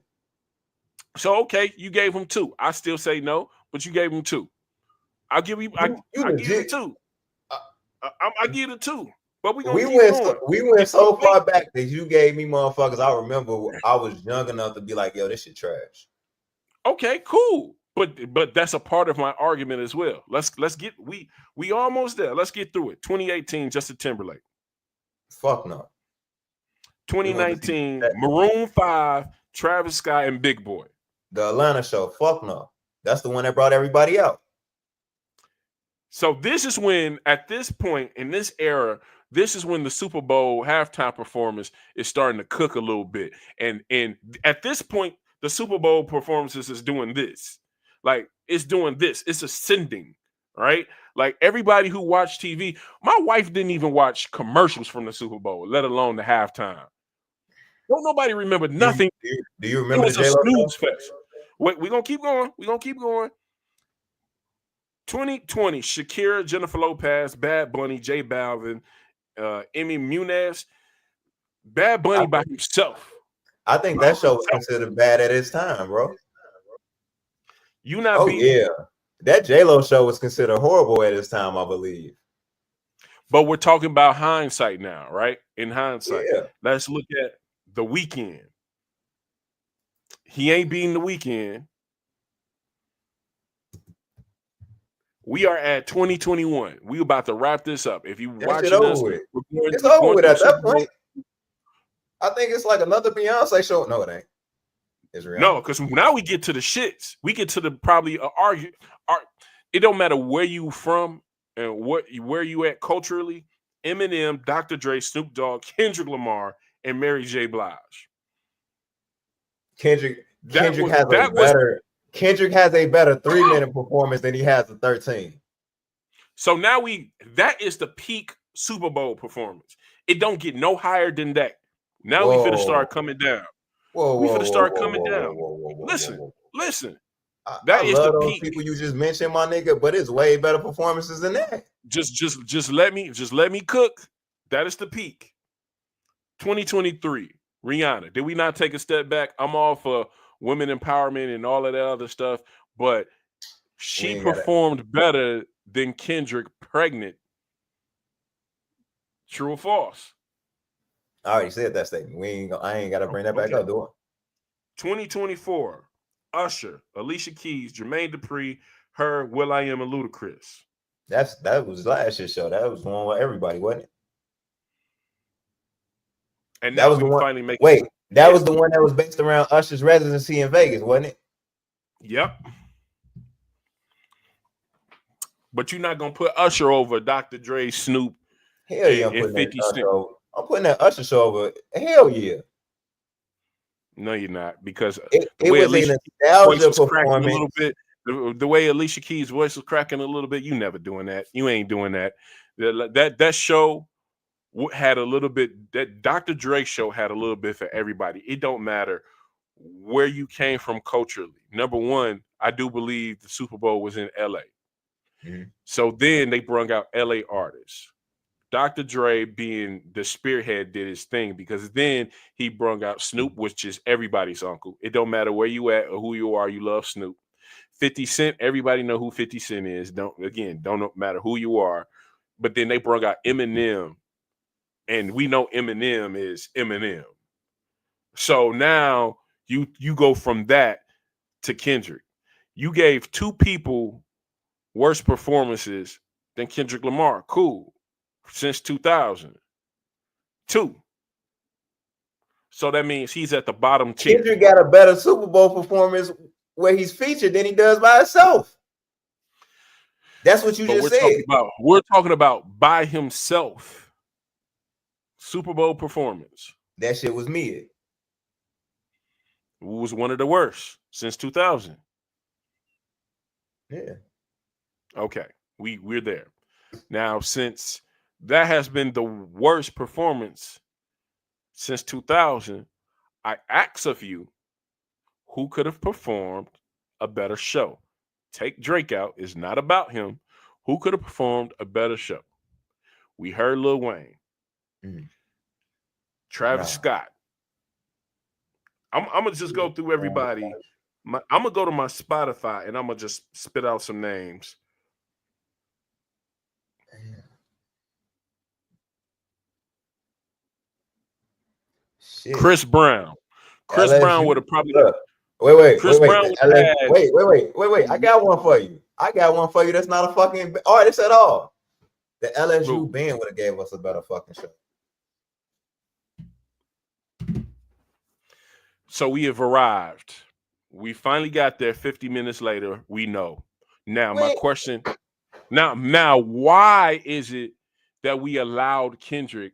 So okay, you gave him 2. I still say no, but you gave him 2. I'll give you. I give you 2. I give it 2. But we went so far back that you gave me motherfuckers. I remember I was young enough to be like, yo, this shit trash. Okay, cool. But that's a part of my argument as well. Let's get we almost there. Let's get through it. 2018, Justin Timberlake. Fuck no. 2019, Maroon 5, Travis Scott, and Big Boy. The Atlanta show. Fuck no. That's the one that brought everybody out. So this is when, at this point in this era, this is when the Super Bowl halftime performance is starting to cook a little bit. And at this point, the Super Bowl performances is doing this. Like, it's doing this. It's ascending, right? Like, everybody who watched TV, my wife didn't even watch commercials from the Super Bowl, let alone the halftime. Don't nobody remember nothing. Do you remember it was a snooze fest. Wait, we're going to keep going. 2020, Shakira, Jennifer Lopez, Bad Bunny, J Balvin, Emmy Munez. Bad Bunny by himself. I think that show was considered bad at its time, bro. You not yeah. That J-Lo show was considered horrible at its time, I believe. But we're talking about hindsight now, right? In hindsight. Yeah. Let's look at The Weeknd. He ain't beating the Weeknd. We are at 2021. We about to wrap this up. If you That shit watching over us, with. we're It's over with through at that Super Bowl. point. I think it's like another Beyonce show. No, it ain't. It's real. No, because now we get to the shits. We get to the probably argue. It don't matter where you from and where you at culturally. Eminem, Dr. Dre, Snoop Dogg, Kendrick Lamar, and Mary J. Blige. Kendrick has a better 3-minute performance than he has a 13. So now that is the peak Super Bowl performance. It don't get no higher than that. Now we finna start coming down. We finna start coming down. Listen. That is the those peak. people you just mentioned, my nigga, but it's way better performances than that. Just let me cook. That is the peak. 2023, Rihanna. Did we not take a step back? I'm all for women empowerment and all of that other stuff, but she performed better than Kendrick pregnant. True or false? I already said that statement. I ain't gotta bring that back up, do I? 2024, Usher, Alicia Keys, Jermaine Dupri, her, will.i.am, and Ludacris. That was last year's show. That was the one with everybody, wasn't it? And that was the one. Finally make. Wait, that was the one that was based around Usher's residency in Vegas, wasn't it? Yep. But you're not gonna put Usher over Dr. Dre, Snoop, hell yeah, and 50 Cent. I'm putting that Usher show over. Hell yeah. No, you're not, because it was a nostalgia performance. A little bit. The way Alicia Keys' voice was cracking a little bit. You never doing that. You ain't doing that. That show had a little bit. That Dr. Dre show had a little bit for everybody. It don't matter where you came from culturally. Number one, I do believe the Super Bowl was in LA. Mm-hmm. So then they brought out LA artists. Dr. Dre, being the spearhead, did his thing, because then he brought out Snoop, which is everybody's uncle. It don't matter where you at or who you are, you love Snoop. 50 Cent, everybody know who 50 Cent is. Don't matter who you are. But then they brought out Eminem, and we know Eminem is Eminem. So now you go from that to Kendrick. You gave two people worse performances than Kendrick Lamar. Cool. Since 2002. So that means he's at the bottom tier. Kendrick got a better Super Bowl performance where he's featured than he does by himself. That's what you just said. We're talking about by himself. Super Bowl performance. That shit was mid. It was one of the worst since 2000. Yeah. Okay. We're there. Now, since that has been the worst performance since 2000, I ask of you, who could have performed a better show? Take Drake out. It's not about him. Who could have performed a better show? We heard Lil Wayne. Mm-hmm. Travis Scott. I'm going to just go through everybody. I'm going to go to my Spotify, and I'm going to just spit out some names. Shit. Chris Brown. Chris LSU. Brown would have probably. Wait. I got one for you. That's not a fucking artist at all. The LSU band would have gave us a better fucking show. So we have arrived. We finally got there 50 minutes later. We know. Now, my question. Now, why is it that we allowed Kendrick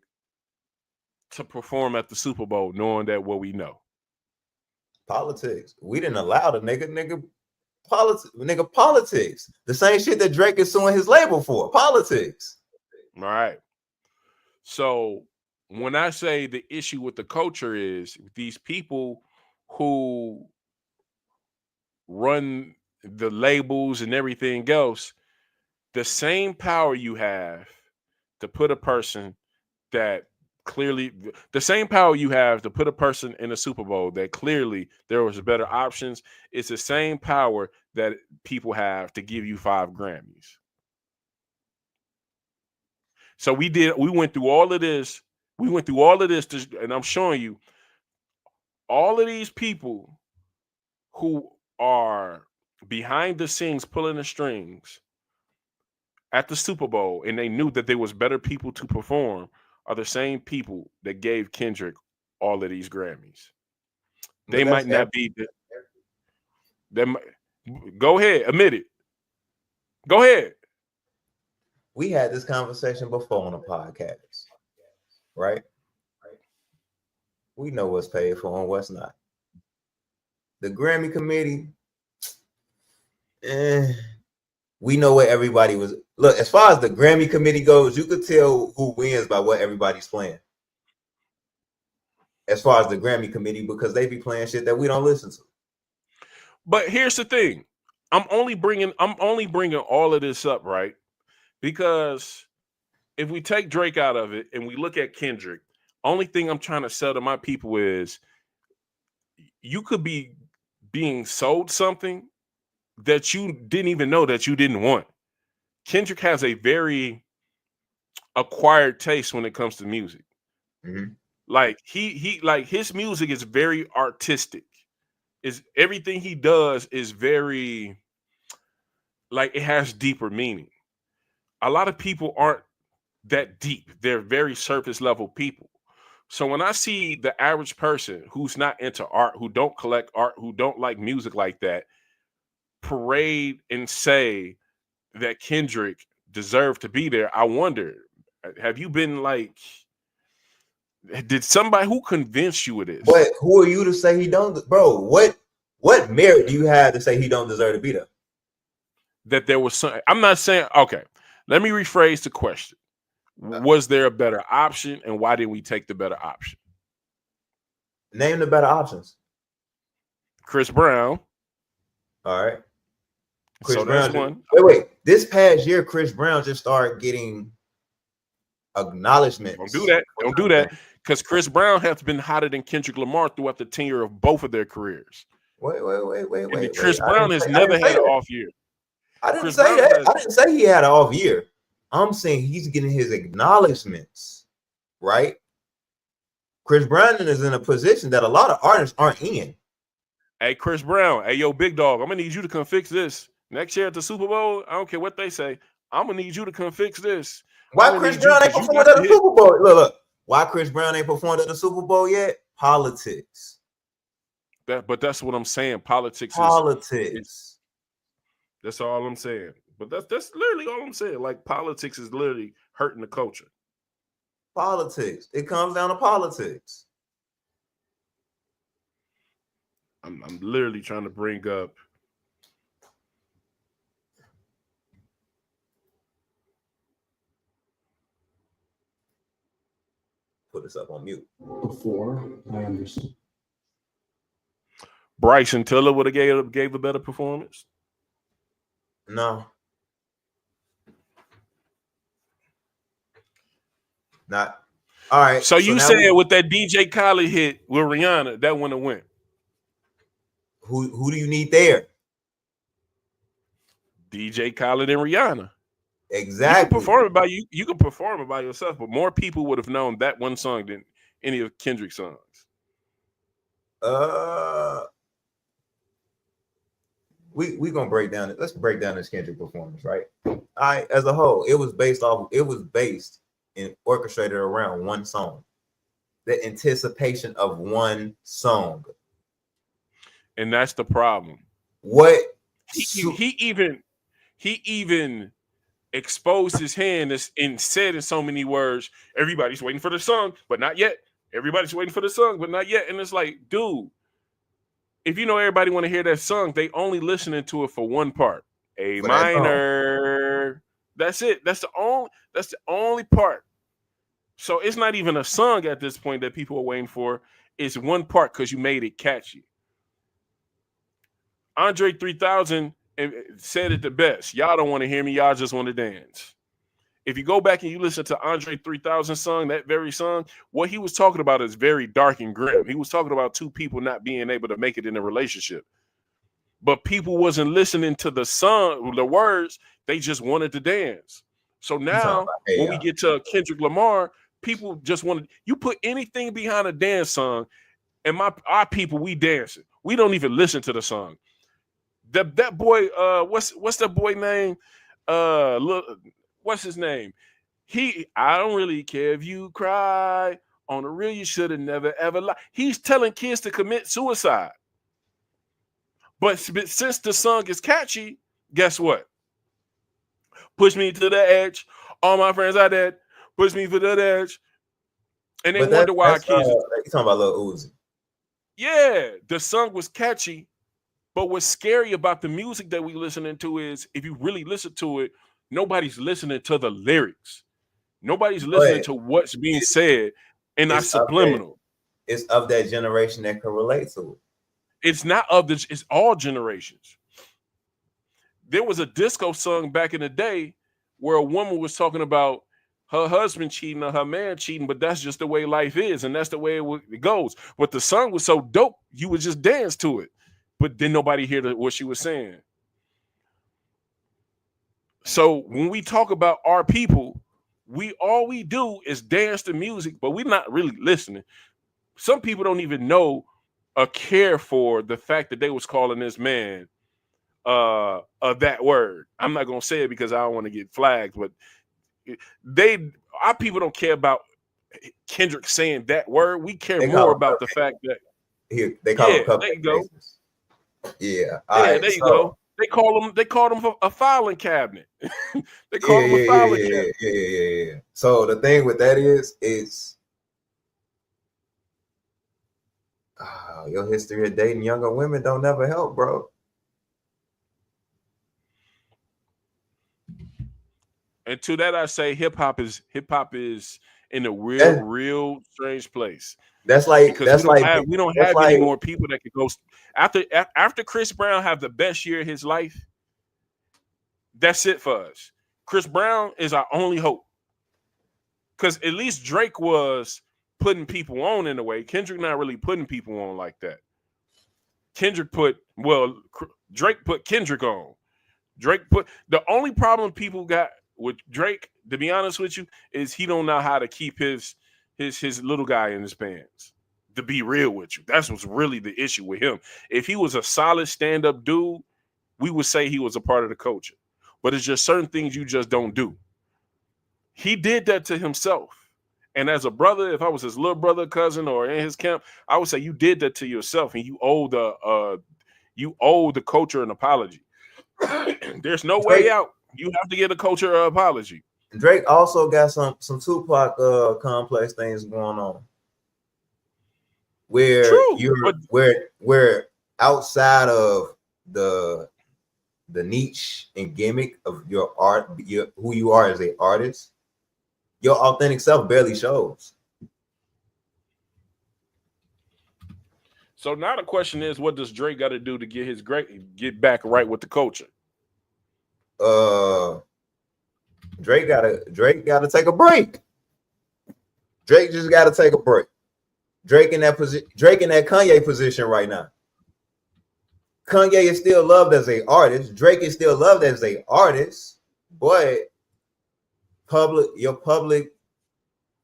to perform at the Super Bowl, knowing that what we know? Politics. We didn't allow the nigga politics. The same shit that Drake is suing his label for. Politics. All right. So when I say the issue with the culture is these people who run the labels and everything else, the same power you have to put a person that clearly, the same power you have to put a person in a Super Bowl that clearly there was better options, it's the same power that people have to give you 5 Grammys. So we went through all of this. And I'm showing you all of these people who are behind the scenes pulling the strings at the Super Bowl, and they knew that there was better people to perform, are the same people that gave Kendrick all of these Grammys. They But that's might not be. They might, go ahead, admit it. Go ahead. we had this conversation before on a podcast, right? We know what's paid for and what's not. The Grammy committee, we know what everybody was. Look, as far as the Grammy committee goes, you could tell who wins by what everybody's playing. As far as the Grammy committee, because they be playing shit that we don't listen to. But here's the thing. I'm only bringing all of this up, right? Because if we take Drake out of it and we look at Kendrick, only thing I'm trying to sell to my people is you could be being sold something that you didn't even know that you didn't want. Kendrick has a very acquired taste when it comes to music. Mm-hmm. Like he like his music is very artistic. Is everything he does is very like it has deeper meaning. A lot of people aren't that deep. They're very surface level people. So when I see the average person who's not into art, who don't collect art, who don't like music like that, parade and say that Kendrick deserved to be there, I wonder, have you been like, did somebody who convinced you of this? But who are you to say he don't, bro? What merit do you have to say he don't deserve to be there? That there was some. I'm not saying. Okay, let me rephrase the question. Was there a better option, and why didn't we take the better option? Name the better options. Chris Brown. All right. Chris So Brown. that's one. Wait. This past year, Chris Brown just started getting acknowledgement. Don't do that. Because Chris Brown has been hotter than Kendrick Lamar throughout the tenure of both of their careers. Wait. Chris Brown has never had an off year. I didn't say that. I didn't say he had an off year. I'm saying he's getting his acknowledgments, right? Chris Brown is in a position that a lot of artists aren't in. Hey, Chris Brown. Hey, yo, big dog. I'm gonna need you to come fix this next year at the Super Bowl. I don't care what they say. I'm gonna need you to come fix this. Why Chris Brown ain't performed at the Super Bowl? Look. Why Chris Brown ain't performed at the Super Bowl yet? Politics. But that's what I'm saying. Politics. That's all I'm saying. But that's literally all I'm saying. Like politics is literally hurting the culture. Politics. It comes down to politics. I'm literally trying to bring up. Put this up on mute. Before I understand. Bryson Tiller would have gave a better performance. No. Not. All right. So you said with that DJ Khaled hit with Rihanna, that wouldn't have went. Who do you need there? DJ Khaled and Rihanna. Exactly. You can perform it by yourself, but more people would have known that one song than any of Kendrick's songs. We gonna break down it. Let's break down this Kendrick performance, right? As a whole, it was based and orchestrated around one song. The anticipation of one song. And that's the problem. What he even exposed his hand and said in so many words, everybody's waiting for the song, but not yet. Everybody's waiting for the song, but not yet. And it's like, dude, if you know everybody want to hear that song, they only listening to it for one part. A minor. That's it. That's the only part. So it's not even a song at this point that people are waiting for. It's one part because you made it catchy. Andre 3000 said it the best. Y'all don't want to hear me. Y'all just want to dance. If you go back and you listen to Andre 3000 song, that very song, what he was talking about is very dark and grim. He was talking about two people not being able to make it in a relationship. But people wasn't listening to the song, the words. They just wanted to dance. So now when we get to Kendrick Lamar, people just wanted, you put anything behind a dance song, and our people, we dancing. We don't even listen to the song. That boy, what's that boy name? Look, what's his name? I don't really care if you cry. On the real, you should have never ever lied. He's telling kids to commit suicide. But since the song is catchy, guess what? Push me to the edge. All my friends are dead. Push me to the edge. And they wonder why kids. You talking about Lil Uzi? Yeah, the song was catchy, but what's scary about the music that we listening to is if you really listen to it, nobody's listening to the lyrics. Nobody's listening to what's being said, and not subliminal. It's of that generation that can relate to it. It's not of this. It's all generations. There was a disco song back in the day where a woman was talking about her husband cheating or her man cheating, but that's just the way life is, and that's the way it goes. But the song was so dope, you would just dance to it, but then nobody hear what she was saying. So when we talk about our people, all we do is dance to music, but we're not really listening. Some people don't even know or care for the fact that they was calling this man that word. I'm not gonna say it because I don't want to get flagged, but our people don't care about Kendrick saying that word. We care more about the fact that they call him there you go. Yeah, there you go. They call him a filing cabinet. They call him a filing cabinet. Yeah. So the thing with that is your history of dating younger women don't never help, bro. And to that, I say hip hop is in a real strange place. That's like because we don't have any more people that could go after Chris Brown have the best year of his life. That's it for us. Chris Brown is our only hope. Because at least Drake was putting people on in a way. Kendrick not really putting people on like that. Drake put Kendrick on. The only problem people got with Drake, to be honest with you, is he don't know how to keep his little guy in his pants. To be real with you, that's what's really the issue with him. If he was a solid stand-up dude, we would say he was a part of the culture. But it's just certain things you just don't do. He did that to himself. And as a brother, if I was his little brother, cousin, or in his camp, I would say you did that to yourself, and you owe the culture an apology. There's no way out. You have to get a culture apology. Drake also got some Tupac complex things going on, where where outside of the niche and gimmick of your art, who you are as an artist, your authentic self barely shows. So now the question is, what does Drake got to do to get back right with the culture? Drake gotta take a break. Drake just gotta take a break. Drake in that Kanye position right now. Kanye is still loved as an artist. Drake is still loved as an artist, but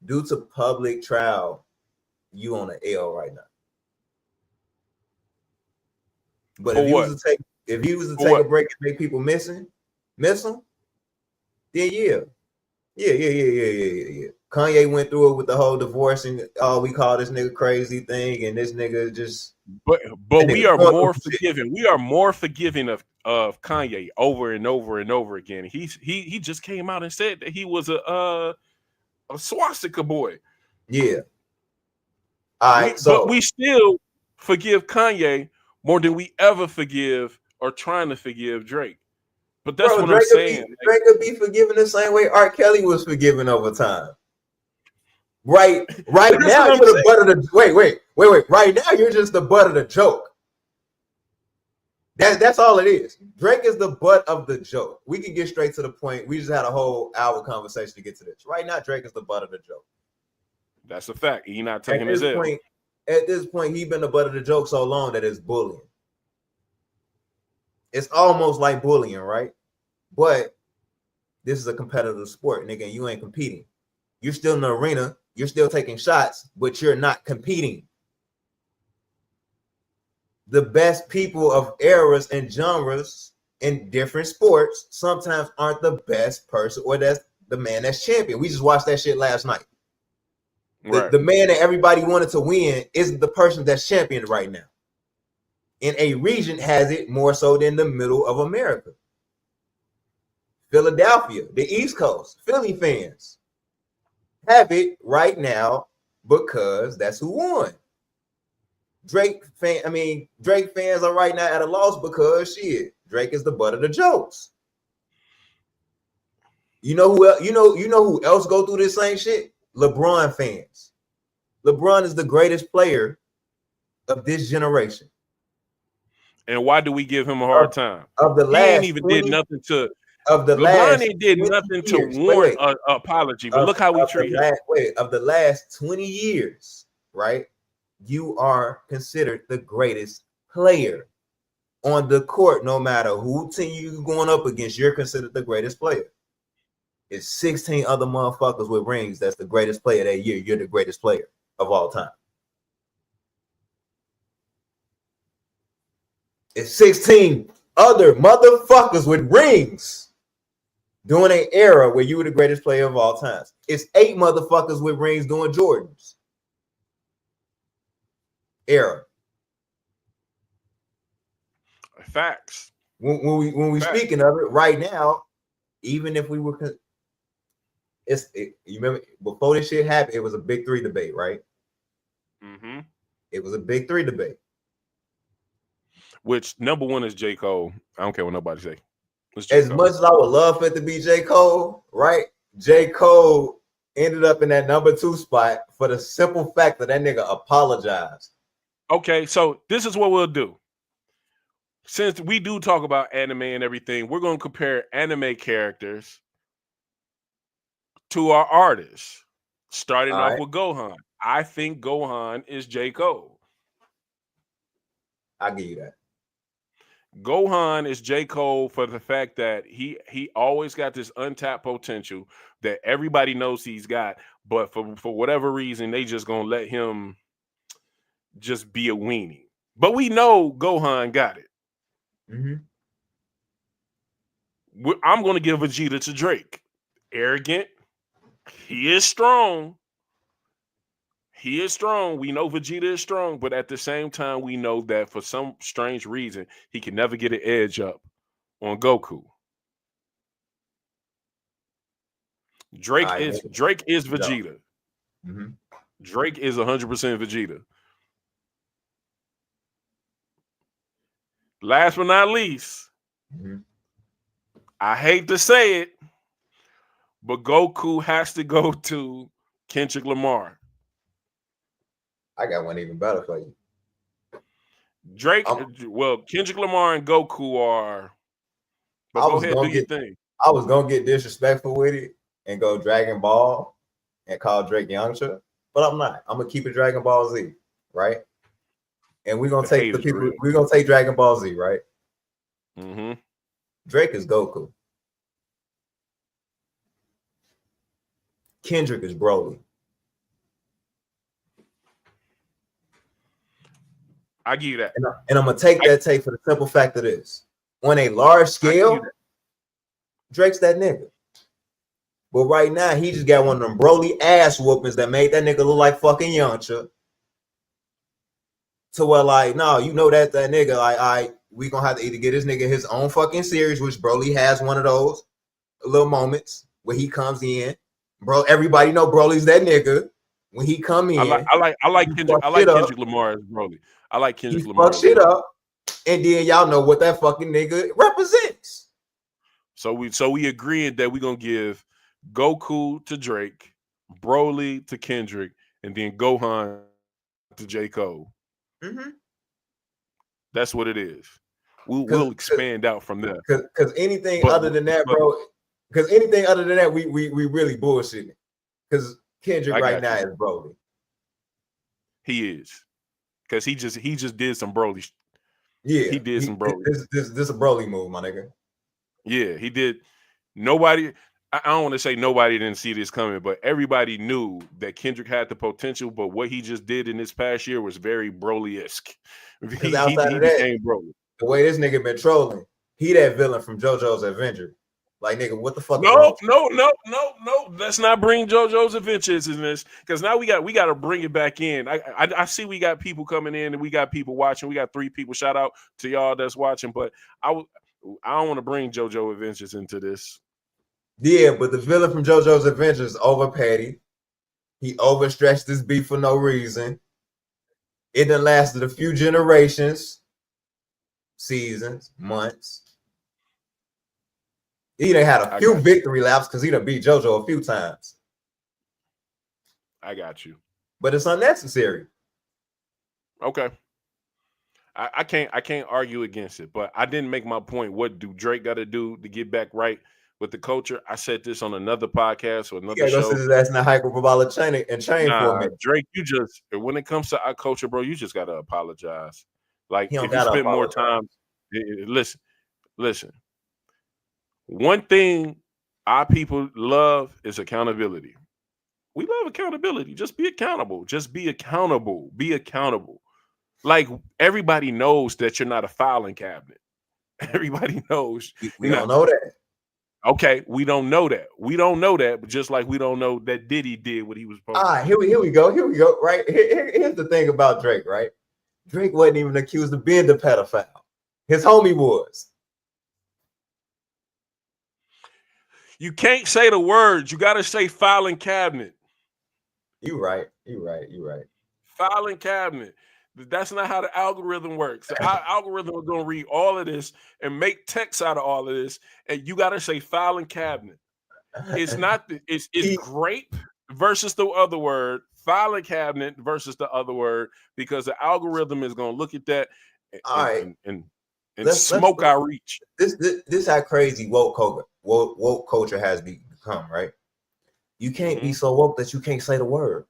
due to public trial, you on the L right now. But if he was to take a break and make people miss him, then yeah. Kanye went through it with the whole divorce and we call this nigga crazy thing, and this nigga just. But we are more forgiving. We are more forgiving of Kanye over and over and over again. He just came out and said that he was a swastika boy. Yeah. All right. But we still forgive Kanye more than we ever forgive or trying to forgive Drake. But that's what I'm saying. Drake could be forgiven the same way R. Kelly was forgiven over time. Right now, you're the butt of the wait. Right now, you're just the butt of the joke. That's all it is. Drake is the butt of the joke. We can get straight to the point. We just had a whole hour conversation to get to this. Right now, Drake is the butt of the joke. That's a fact. He's not taking his L. At this point, he's been the butt of the joke so long that it's bullying. It's almost like bullying, right? But this is a competitive sport, nigga, and you ain't competing. You're still in the arena. You're still taking shots, but you're not competing. the best people of eras and genres in different sports sometimes aren't the best person or that's the man that's champion. We just watched that shit last night. Right. The man that everybody wanted to win isn't the person that's champion right now. And a region has it more so than the middle of America. Philadelphia, the East Coast, Philly fans have it right now because that's who won. Drake fans are right now at a loss because shit, Drake is the butt of the jokes. You know who else, you know who else go through this same shit? LeBron fans. LeBron is the greatest player of this generation. And why do we give him a hard time? Of the He last ain't even 20, did nothing to of the LeBron last ain't did 20 nothing years, to warrant an apology. But look how we treat him. Of the last 20 years, right? You are considered the greatest player on the court, no matter who team you going up against, you're considered the greatest player. It's 16 other motherfuckers with rings that's the greatest player that year. You're the greatest player of all time. It's 16 other motherfuckers with rings during an era where you were the greatest player of all times. It's 8 motherfuckers with rings doing Jordans era. Facts. When we speaking of it right now, even if we were, you remember before this shit happened, it was a big 3 debate, right? Mm-hmm. It was a big 3 debate. Which number one is J. Cole. I don't care what nobody say. As much as I would love for it to be J. Cole, right? J. Cole ended up in that number 2 spot for the simple fact that nigga apologized. Okay, so this is what we'll do. Since we do talk about anime and everything, we're going to compare anime characters to our artists. Starting off with Gohan. I think Gohan is J. Cole. I'll give you that. Gohan is J. Cole for the fact that he always got this untapped potential that everybody knows he's got, but for whatever reason, they just gonna let him just be a weenie. But we know Gohan got it. Mm-hmm. I'm gonna give Vegeta to Drake. Arrogant. He is strong. He is strong. We know Vegeta is strong, but at the same time, we know that for some strange reason, he can never get an edge up on Goku. Drake is Vegeta. Mm-hmm. Drake is 100% Vegeta. Last but not least, I hate to say it, but Goku has to go to Kendrick Lamar. I got one even better for you. Kendrick Lamar and Goku are. But go ahead, do your thing. I was gonna get disrespectful with it and go Dragon Ball and call Drake Youngster, but I'm not. I'm gonna keep it Dragon Ball Z, right? And we're gonna take the people. Real. We're gonna take Dragon Ball Z, right? Mm-hmm. Drake is Goku. Kendrick is Broly. I give you that. And I'm gonna take that take for the simple fact of this. On a large scale, Drake's that nigga. But right now, he just got one of them Broly ass whoopings that made that nigga look like fucking Yamcha. To where, like, no, you know that nigga, like, we gonna have to either get this nigga his own fucking series, which Broly has one of those little moments where he comes in. Bro, everybody know Broly's that nigga. When he come in, I like Kendrick Lamar as Broly. I like Kendrick Lamar. Fuck shit up, and then y'all know what that fucking nigga represents. So we agreed that we're gonna give Goku to Drake, Broly to Kendrick, and then Gohan to J. Cole. Mm-hmm. That's what it is. We'll expand out from there. Because anything other than that, bro. Because anything other than that, we really bullshitting. Because Kendrick right now is Broly. He is. Because he just did some Broly. Yeah, he did some Broly. This a Broly move, my nigga. Yeah, he did. Nobody. I don't want to say nobody didn't see this coming, but everybody knew that Kendrick had the potential. But what he just did in this past year was very Broly-esque. Because He outside of that, became Broly. the way this nigga been trolling, he that villain from JoJo's Adventure. Like, nigga, what the fuck is wrong? No. Let's not bring JoJo's Adventures in this, because now we got to bring it back in. I see we got people coming in and we got people watching. We got 3 people. Shout out to y'all that's watching. But I don't want to bring JoJo Adventures into this. Yeah, but the villain from JoJo's Adventures over petty. He overstretched this beef for no reason. It done lasted a few generations, seasons, months. He done had a few victory laps because he done beat JoJo a few times. I got you. But it's unnecessary. Okay. I can't argue against it, but I didn't make my point. What do Drake got to do to get back right with the culture? I said this on another podcast or another show. Go sit his ass in a hyperbolic chain for a minute. Drake, you just, when it comes to our culture, bro, you just gotta apologize. Like, if you spend more time, listen. One thing our people love is accountability. We love accountability. Just be accountable. Be accountable. Like, everybody knows that you're not a filing cabinet. Everybody knows. We don't know that. Okay, we don't know that. But just like we don't know that Diddy did what he was supposed to. All right, here we go. Right, here's the thing about Drake. Right, Drake wasn't even accused of being the pedophile. His homie was. You can't say the words. You got to say filing cabinet. You right. Filing cabinet. That's not how the algorithm works. The algorithm is going to read all of this and make text out of all of this, and you got to say filing cabinet. It's not. It's grape versus the other word. Filing cabinet versus the other word, because the algorithm is going to look at that and smoke our reach. This how crazy woke culture has become. Right? You can't be so woke that you can't say the word.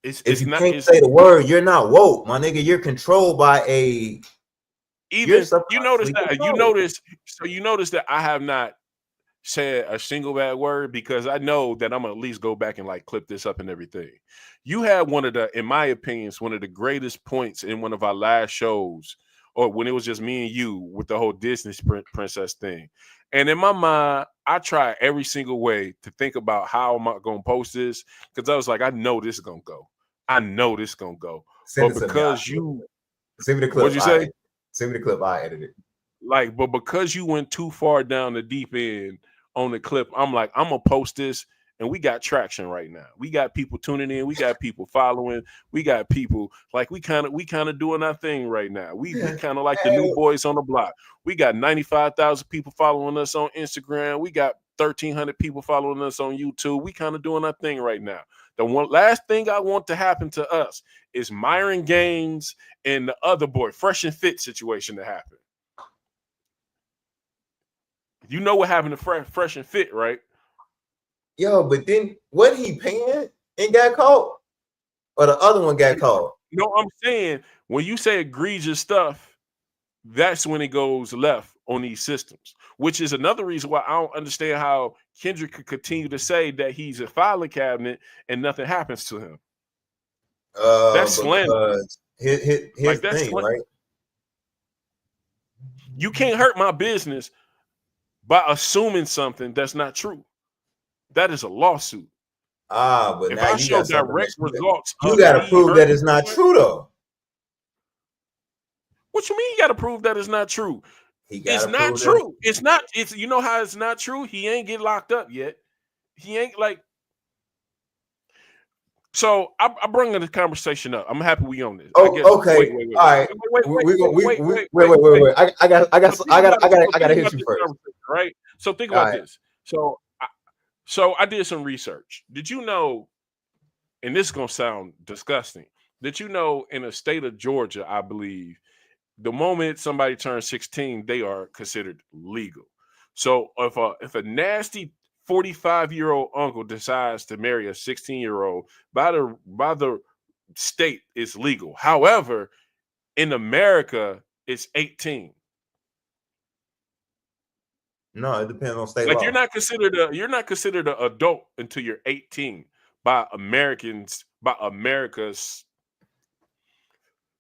If you can't say the word, you're not woke, my nigga. You're controlled by a. You notice that I have not said a single bad word, because I know that I'm gonna at least go back and like clip this up and everything. You had one of the, in my opinion, one of the greatest points in one of our last shows, or when it was just me and you with the whole Disney princess thing. And in my mind, I try every single way to think about how am I going to post this, because I was like, I know this is going to go. But because you send me the clip, what'd you say? Send me the clip. I edited it. Like, but because you went too far down the deep end on the clip, I'm like, I'm gonna post this, and we got traction right now. We got people tuning in. We got people following. We got people like we kind of doing our thing right now. We kind of like the new boys on the block. We got 95,000 people following us on Instagram. We got 1,300 people following us on YouTube. We kind of doing our thing right now. The one last thing I want to happen to us is Myron Gaines and the other boy, Fresh and Fit situation to happen. You know what happened to Fresh and Fit, right? Yo, but then what he paying and got caught? Or the other one got caught? No, I'm saying when you say egregious stuff, that's when it goes left on these systems, which is another reason why I don't understand how Kendrick could continue to say that he's a filing cabinet and nothing happens to him. That's slander. His like, that's thing, right? You can't hurt my business by assuming something that's not true. That is a lawsuit. But if now I show direct results, you got to prove that it's not true, though. What you mean? You got to prove that it's not true? It's not true. It's not. It's, you know how it's not true. He ain't get locked up yet. He ain't like. So I bring the conversation up. I'm happy we on this. Oh, okay. Wait. All right. Wait. I gotta hit you first. Right. So think about this. So I did some research. Did you know? And this is gonna sound disgusting. Did you know in the state of Georgia, I believe, the moment somebody turns 16, they are considered legal. So if a nasty 45-year-old uncle decides to marry a 16-year-old, by the state, it's legal. However, in America, it's 18. No, it depends on state Like law. you're not considered an adult until you're 18 by America's.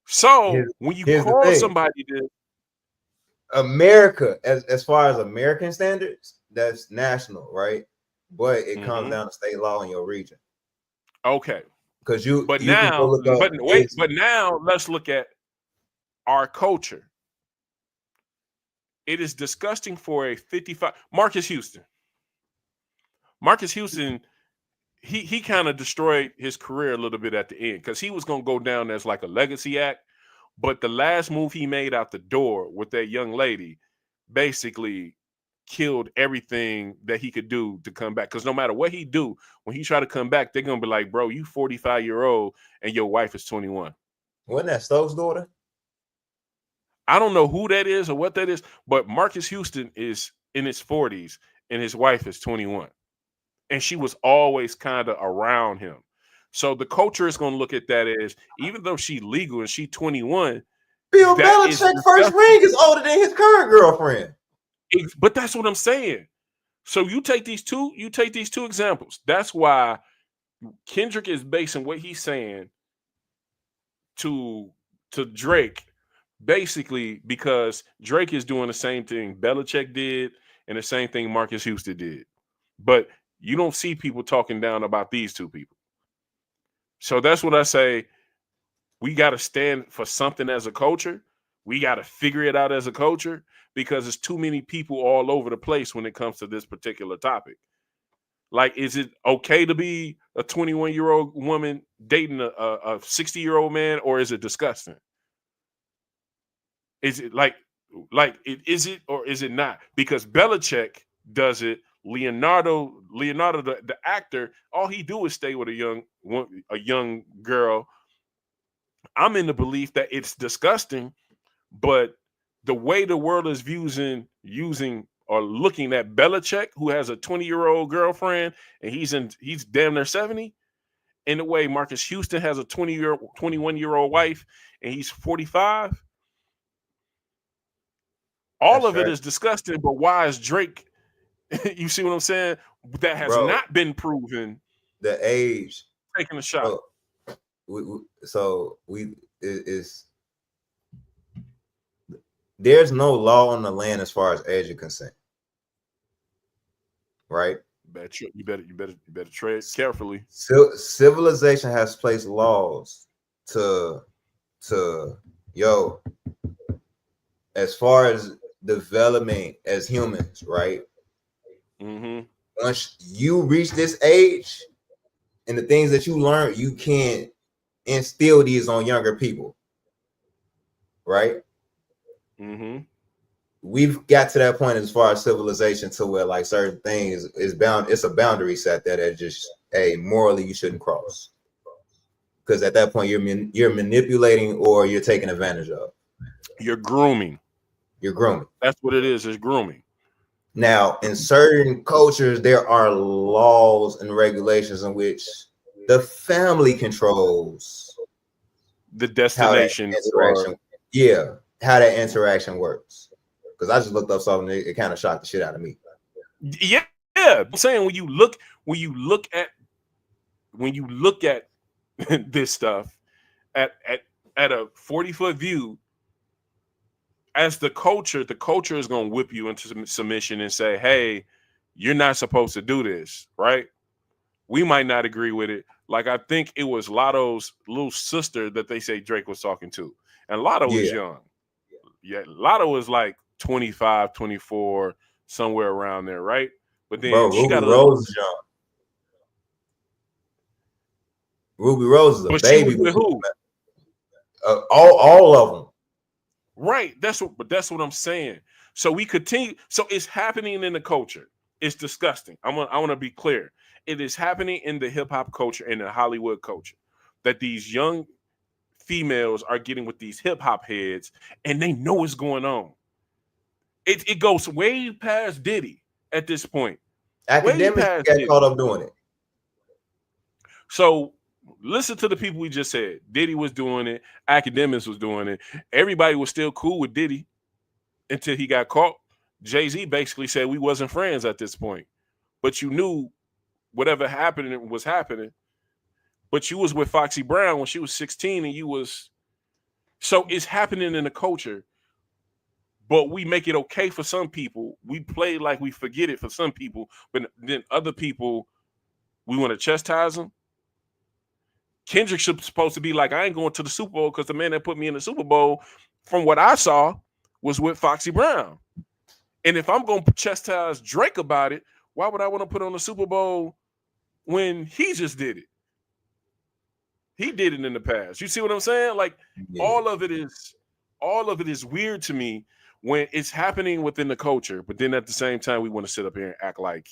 So when you Here's the call thing. somebody this, America, as far as American standards, that's national, right? But it comes down to state law in your region. okay. Because But you can go now, look up but now let's look at our culture. It is disgusting for a 55 Marcus Houston. Marcus Houston, he kind of destroyed his career a little bit at the end because he was gonna go down as like a legacy act. But the last move he made out the door with that young lady basically killed everything that he could do to come back. Because no matter what he do, when he try to come back, they're gonna be like, bro, you 45-year-old and your wife is 21. Wasn't that Stokes' daughter? I don't know who that is or what that is, but Marcus Houston is in his 40s and his wife is 21. And she was always kind of around him. So the culture is going to look at that as, even though she's legal and she's 21, Bill that is Belichick's first ring is older than his current girlfriend. But that's what I'm saying. So you take these two examples. That's why Kendrick is basing what he's saying to Drake, basically because Drake is doing the same thing Belichick did and the same thing Marcus Houston did. But you don't see people talking down about these two people. So that's what I say. We got to stand for something as a culture. We got to figure it out as a culture because there's too many people all over the place when it comes to this particular topic. Like, is it okay to be a 21-year-old woman dating a 60-year-old man, or is it disgusting? Is it is it or is it not? Because Belichick does it. Leonardo, the actor, all he do is stay with a young girl. I'm in the belief that it's disgusting, but the way the world is using or looking at Belichick, who has a 20-year-old girlfriend and he's damn near 70, in the way Marcus Houston has a 21-year-old wife and he's 45. All of it is disgusting, but why is Drake? You see what I'm saying? That has not been proven. The age Taking a shot. There's no law on the land as far as age of consent, right? You better tread carefully. Civilization has placed laws to as far as development as humans, right? Once you reach this age and the things that you learn, you can't instill these on younger people, right? We've got to that point as far as civilization to where like certain things it's a boundary set that is just morally you shouldn't cross, because at that point you're manipulating or you're taking advantage of. You're grooming. That's what it is. It's grooming. Now, in certain cultures, there are laws and regulations in which the family controls the destination. How that interaction works. Because I just looked up something, it kind of shocked the shit out of me. Yeah. I'm saying when you look at this stuff at a 40-foot view, as the culture is going to whip you into submission and say, hey, you're not supposed to do this, right? We might not agree with it. Like, I think it was Lotto's little sister that they say Drake was talking to. And Lotto was young. Yeah, Lotto was like 25, 24, somewhere around there, right? But then she got Rose is young. Ruby Rose is a baby. With who? All of them. Right. That's what I'm saying. So we continue. So it's happening in the culture. It's disgusting. I want to be clear. It is happening in the hip hop culture and the Hollywood culture that these young females are getting with these hip hop heads and they know what's going on. It goes way past Diddy at this point. Academics got caught up doing it. So listen to the people we just said. Diddy was doing it. Academics was doing it. Everybody was still cool with Diddy until he got caught. Jay-Z basically said we wasn't friends at this point, but you knew whatever happened was happening. But you was with Foxy Brown when she was 16, and you was so it's happening in the culture. But we make it okay for some people. We play like we forget it for some people, but then other people we want to chastise them. Kendrick should supposed to be like, I ain't going to the Super Bowl because the man that put me in the Super Bowl, from what I saw, was with Foxy Brown. And if I'm going to chastise Drake about it, why would I want to put on the Super Bowl when he just did it? He did it in the past. You see what I'm saying? Like all of it is weird to me when it's happening within the culture, but then at the same time we want to sit up here and act like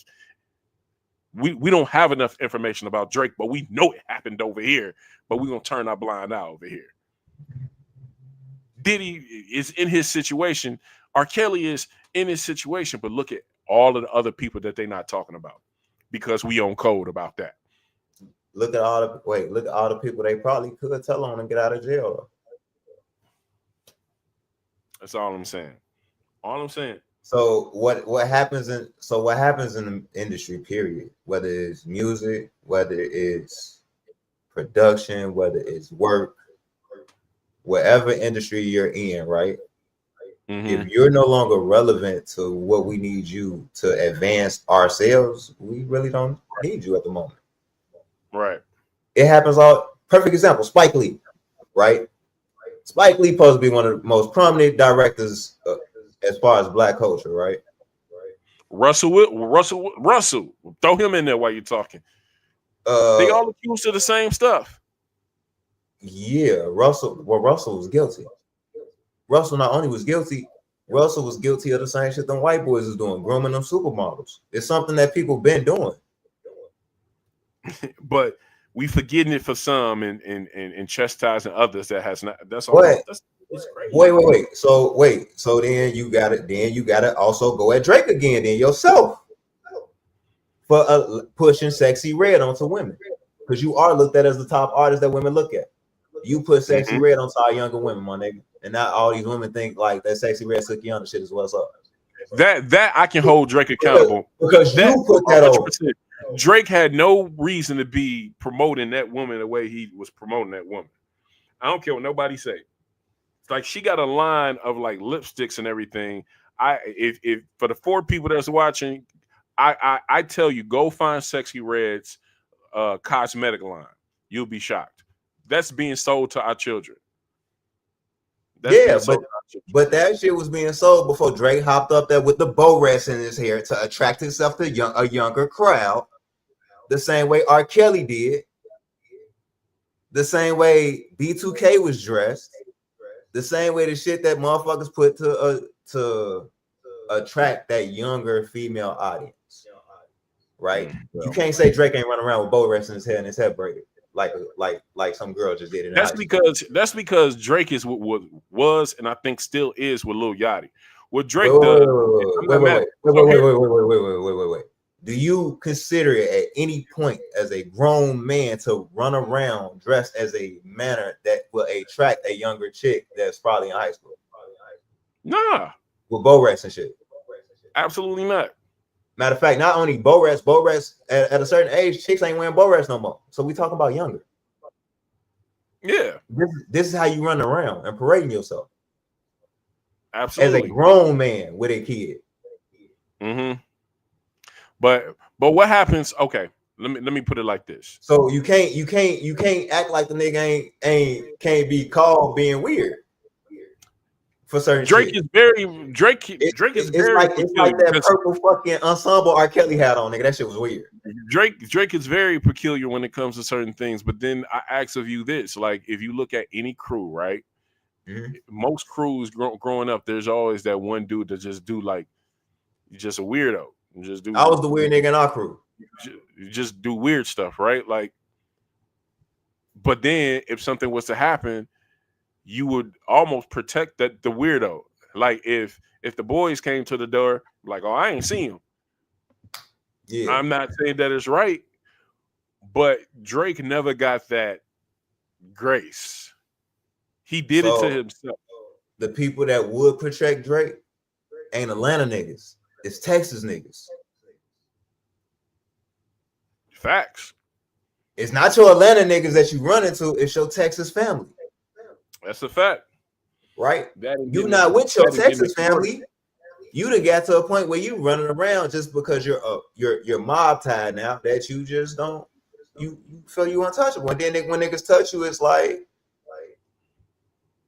we don't have enough information about Drake, but we know it happened over here, but we're gonna turn our blind eye over here. Diddy is in his situation. R. Kelly is in his situation, but look at all of the other people that they're not talking about because we own code about that. Look at all the people they probably could tell on and get out of jail. That's all I'm saying. All I'm saying. So what happens in the industry, period, whether it's music, whether it's production, whether it's work, whatever industry you're in, right? Mm-hmm. If you're no longer relevant to what we need you to advance ourselves, we really don't need you at the moment. Right. It happens all. Perfect example, Spike Lee, right? Spike Lee supposed to be one of the most prominent directors as far as black culture, right? Russell, throw him in there while you're talking. They all accused of the same stuff. Yeah, Russell was guilty. Russell not only was guilty, Russell was guilty of the same shit them white boys is doing, grooming them supermodels. It's something that people been doing. But we forgetting it for some and chastising others that has not. That's all. What? That's crazy. Wait. So then you got it. Then you got to also go at Drake again. Then yourself for pushing Sexy Red onto women, because you are looked at as the top artist that women look at. You put Sexy Red onto our younger women, my nigga, and now all these women think like that Sexy Red Suki on the shit is what's up. That I can hold Drake accountable because you put that over. Drake had no reason to be promoting that woman the way he was promoting that woman. I don't care what nobody say. It's like she got a line of like lipsticks and everything. If for the 4 people that's watching, I tell you, go find Sexy Red's cosmetic line. You'll be shocked. That's being sold to our children. But that shit was being sold before Drake hopped up there with the bow rest in his hair to attract himself to a younger crowd. The same way R. Kelly did. The same way B2K was dressed. The same way the shit that motherfuckers put to attract that younger female audience. Right? You can't say Drake ain't running around with bow rest in his hair and his head braided like some girl just did. That's because Drake is what was and I think still is with Lil Yachty. What Drake does. Wait. Do you consider it at any point as a grown man to run around dressed as a manner that will attract a younger chick that's probably in high school? Nah. With bow rest and shit. Absolutely not. Matter of fact, not only bow rest at a certain age, chicks ain't wearing bow rest no more. So we talking about younger. Yeah. This is how you run around and parading yourself. Absolutely. As a grown man with a kid. Mm-hmm. But what happens? Okay, let me put it like this. So you can't act like the nigga can't be called being weird. For certain Drake shit. Is very like that purple fucking ensemble R. Kelly had on, nigga. That shit was weird. Drake is very peculiar when it comes to certain things. But then I ask of you this: like, if you look at any crew, right? Mm-hmm. Most crews growing up, there's always that one dude that just do like, you're just a weirdo. I was the weird nigga in our crew. You just do weird stuff, right? Like, but then if something was to happen, you would almost protect the weirdo. Like if the boys came to the door, like, oh, I ain't seen him. Yeah. I'm not saying that it's right, but Drake never got that grace. He did it to himself. The people that would protect Drake ain't Atlanta niggas. It's Texas niggas. Facts. It's not your Atlanta niggas that you run into. It's your Texas family. That's a fact. Right? That You not with your Texas family. Important. You done got to a point where you running around just because you're mob tied now that you just don't you feel you untouchable. And then when niggas touch you, it's like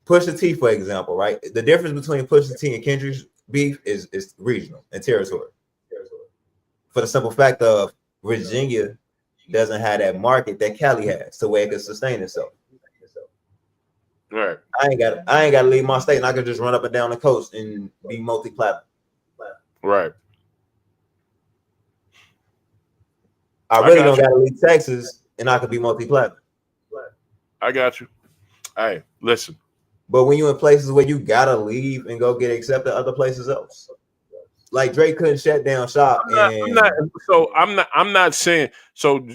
Pusha T, for example, right? The difference between Pusha T and Kendrick's beef is regional and territory. For the simple fact of Virginia doesn't have that market that Cali has to where it can sustain itself. Right. I ain't got to leave my state, and I can just run up and down the coast and be multi-platinum. Right. I really don't got to leave Texas, and I could be multi-platinum. I got you. Hey, listen. But when you're in places where you gotta leave and go get accepted other places else, like Drake couldn't shut down shop. I'm not saying so.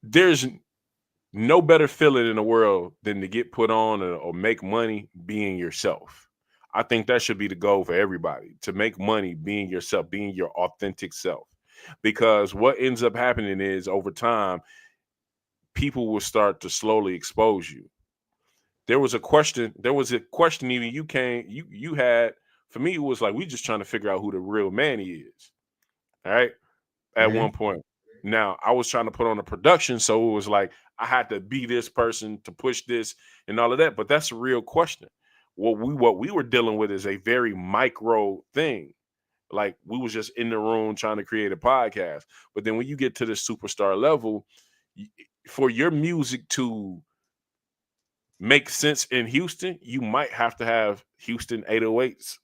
There's no better feeling in the world than to get put on or make money being yourself. I think that should be the goal for everybody, to make money being yourself, being your authentic self. Because what ends up happening is over time, people will start to slowly expose you. There was a question even you had. For me, it was like we just trying to figure out who the real Manny is. All right. At one point. Now I was trying to put on a production, so it was like I had to be this person to push this and all of that. But that's a real question. What we were dealing with is a very micro thing. Like we was just in the room trying to create a podcast. But then when you get to the superstar level, for your music to make sense in Houston, you might have to have Houston 808s.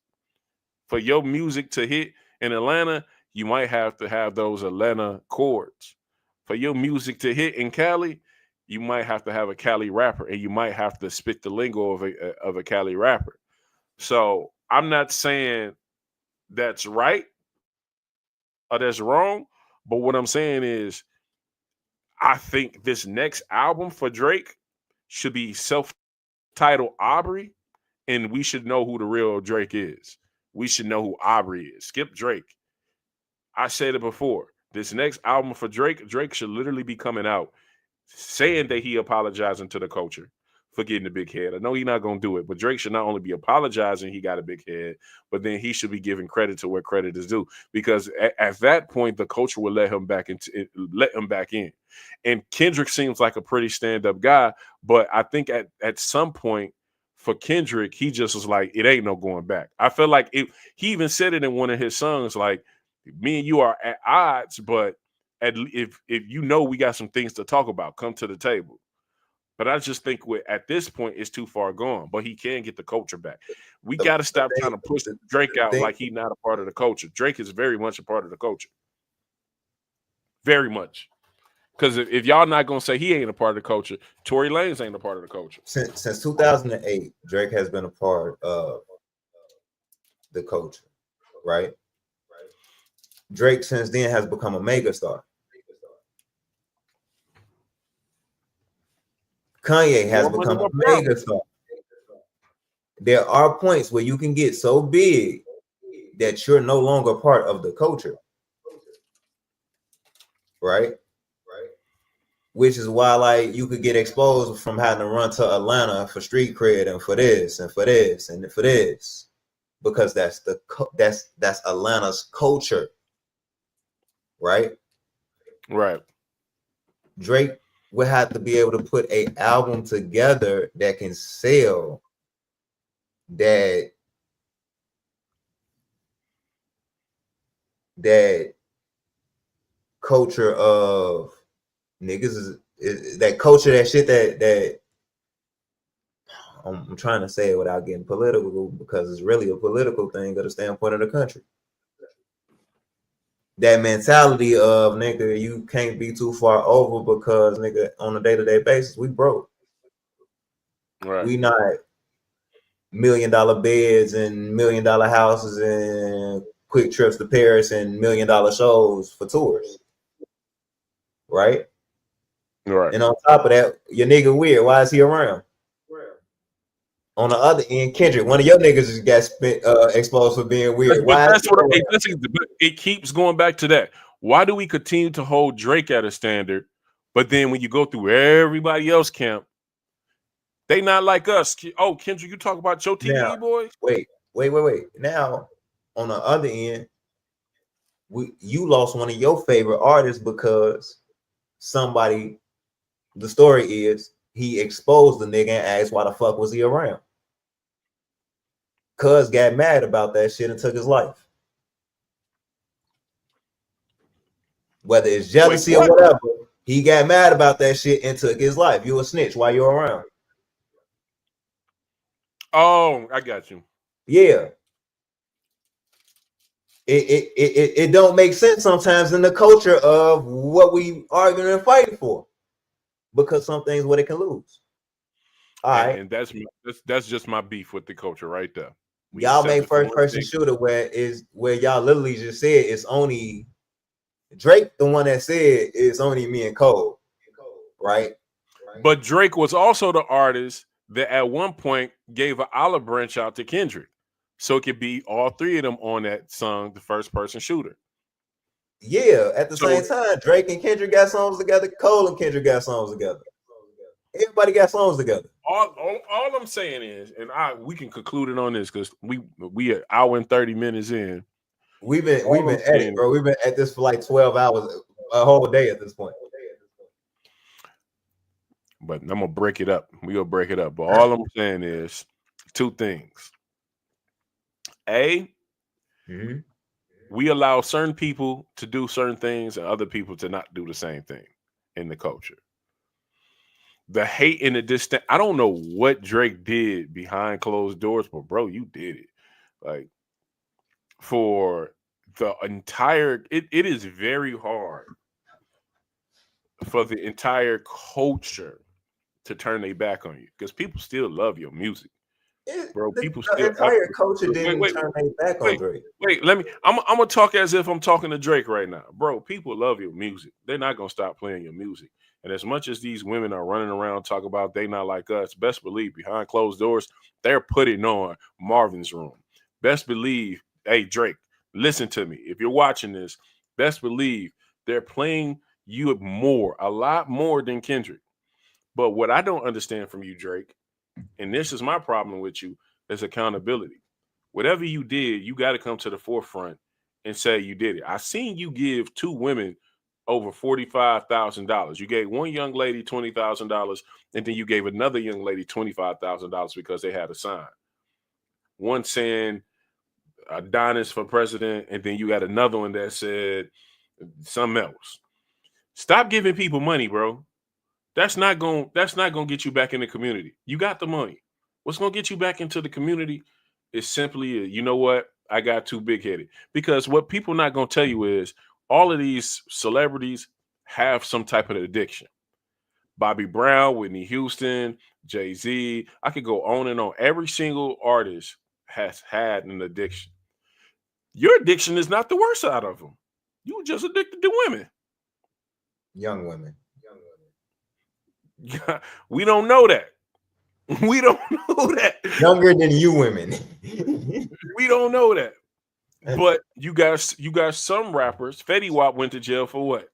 For your music to hit in Atlanta, you might have to have those Atlanta chords. For your music to hit in Cali, you might have to have a Cali rapper, and you might have to spit the lingo of a Cali rapper. So I'm not saying that's right or that's wrong, but what I'm saying is I think this next album for Drake should be self-titled Aubrey, and we should know who the real Drake is. We should know who Aubrey is. Skip Drake. I said it before. This next album for Drake should literally be coming out saying that he apologizing to the culture for getting a big head. I know he's not going to do it, but Drake should not only be apologizing he got a big head, but then he should be giving credit to where credit is due. Because at that point, the culture will let him back in. And Kendrick seems like a pretty stand-up guy, but I think at some point, for Kendrick, he just was like, it ain't no going back. I feel like he even said it in one of his songs, like, me and you are at odds, but if you know we got some things to talk about, come to the table. But I just think at this point it's too far gone. But he can get the culture back. We got to stop trying to push Drake out like he's not a part of the culture. Drake is very much a part of the culture. Very much. Because if y'all not gonna say he ain't a part of the culture, Tory Lanez ain't a part of the culture. Since 2008, Drake has been a part of the culture, right? Drake since then has become a megastar. Kanye has become a megastar. There are points where you can get so big that you're no longer part of the culture, right? Which is why, like, you could get exposed from having to run to Atlanta for street cred and for this and for this and for this, because that's Atlanta's culture, right? Right. Drake would have to be able to put an album together that can sell, that culture of niggas is that culture, that shit that I'm trying to say it without getting political, because it's really a political thing at the standpoint of the country. That mentality of, nigga, you can't be too far over because, nigga, on a day-to-day basis, we broke. Right. We not $1 million beds and $1 million houses and quick trips to Paris and $1 million shows for tours. Right? Right. And on top of that, your nigga weird. Why is he around? On the other end, Kendrick, one of your niggas just got exposed for being weird. But Why? that's what it keeps going back to that. Why do we continue to hold Drake at a standard, but then when you go through everybody else camp, they not like us? Oh, Kendrick, you talk about your TV boys? Wait. Now, on the other end, you lost one of your favorite artists because somebody. The story is he exposed the nigga and asked why the fuck was he around. Cuz got mad about that shit and took his life. Whether it's jealousy or whatever, he got mad about that shit and took his life. You a snitch while you're around. Oh, I got you. Yeah. It don't make sense sometimes in the culture of what we arguing and fighting for, because some things what it can lose. All right, and that's just my beef with the culture right there. Y'all make first person shooter where y'all literally just said it's only Drake, the one that said it's only me and Cole, right? But Drake was also the artist that at one point gave an olive branch out to Kendrick. So it could be all three of them on that song, the first person shooter. Yeah, at the same time, Drake and Kendrick got songs together. Cole and Kendrick got songs together. Everybody got songs together. All I'm saying is, and we can conclude it on this because we are hour and 30 minutes in. We've been at it, bro. We've been at this for like 12 hours, a whole day at this point. But I'm gonna break it up. We gonna break it up. But all I'm saying is two things. We allow certain people to do certain things and other people to not do the same thing in the culture. The hate and the distant. I don't know what Drake did behind closed doors, but bro, you did it. Like for the entire, it is very hard for the entire culture to turn their back on you because people still love your music. Bro, people still entire culture didn't turn their back on Drake. I'm gonna talk as if I'm talking to Drake right now. Bro, people love your music. They're not gonna stop playing your music. And as much as these women are running around talking about they not like us, best believe behind closed doors, they're putting on Marvin's Room. Best believe, hey Drake, listen to me. If you're watching this, best believe they're playing you a lot more than Kendrick. But what I don't understand from you, Drake, and this is my problem with you, is accountability. Whatever you did, you got to come to the forefront and say you did it. I seen you give two women over $45,000. You gave one young lady $20,000, and then you gave another young lady $25,000 because they had a sign. One saying Adonis for president, and then you got another one that said something else. Stop giving people money, bro. That's not gonna get you back in the community. You got the money. What's gonna get you back into the community is simply, you know what? I got too big headed. Because what people not gonna tell you is all of these celebrities have some type of addiction. Bobby Brown, Whitney Houston, Jay-Z. I could go on and on. Every single artist has had an addiction. Your addiction is not the worst out of them. You were just addicted to women. Young women. We don't know that. We don't know that. Younger than you women. We don't know that. But you got some rappers. Fetty Wap went to jail for what?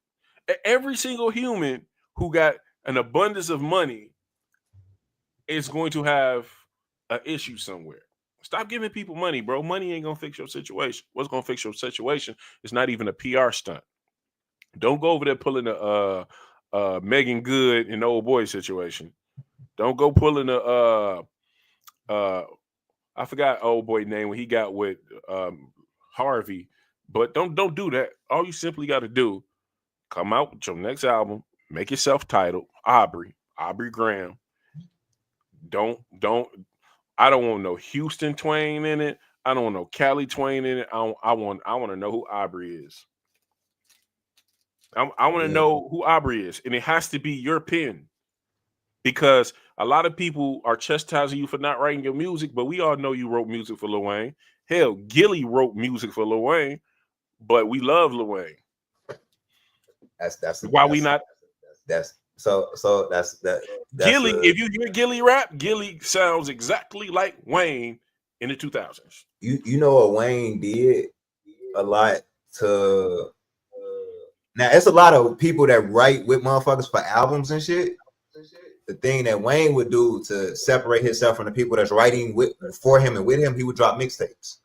Every single human who got an abundance of money is going to have an issue somewhere. Stop giving people money, bro. Money ain't gonna fix your situation. What's gonna fix your situation is not even a PR stunt. Don't go over there pulling a Megan Good and the old boy situation. Don't go pulling a I forgot old boy name when he got with Harvey, but don't do that. All you simply got to do, come out with your next album, make it self-titled, Aubrey Graham. I don't want no Houston Twain in it. I don't want no Cali Twain in it. I want to know who Aubrey is. I want to know who Aubrey is, and it has to be your pen, because a lot of people are chastising you for not writing your music, but we all know you wrote music for Lil Wayne. Hell, Gilly wrote music for Lil Wayne, but we love Lil Wayne. That's why we not. That's So that's Gilly, if you hear Gilly rap, Gilly sounds exactly like Wayne in the 2000s. You know what Wayne did a lot to. Now it's a lot of people that write with motherfuckers for albums and shit. The thing that Wayne would do to separate himself from the people that's writing with for him and with him, he would drop mixtapes.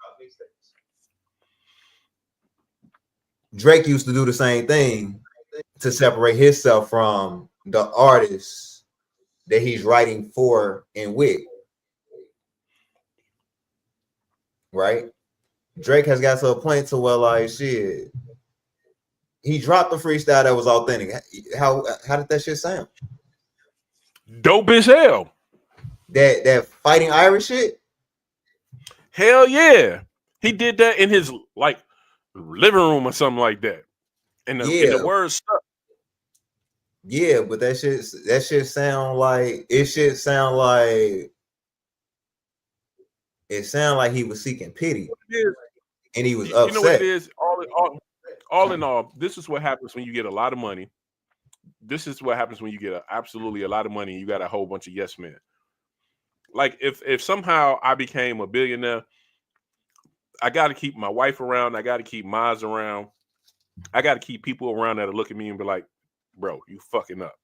Drake used to do the same thing to separate himself from the artists that he's writing for and with. Right? Drake has got to a point to where like shit. He dropped the freestyle that was authentic. How did that shit sound? Dope as hell. That fighting Irish shit? Hell yeah. He did that in his like living room or something like that. And the words stuck. Yeah, but that shit sound like it sound like he was seeking pity. And he was upset. You know what it is? All in all, this is what happens when you get a lot of money. This is what happens when you get absolutely a lot of money and you got a whole bunch of yes men. Like if somehow I became a billionaire, I got to keep my wife around. I got to keep Maz around. I got to keep people around that look at me and be like, bro, you fucking up.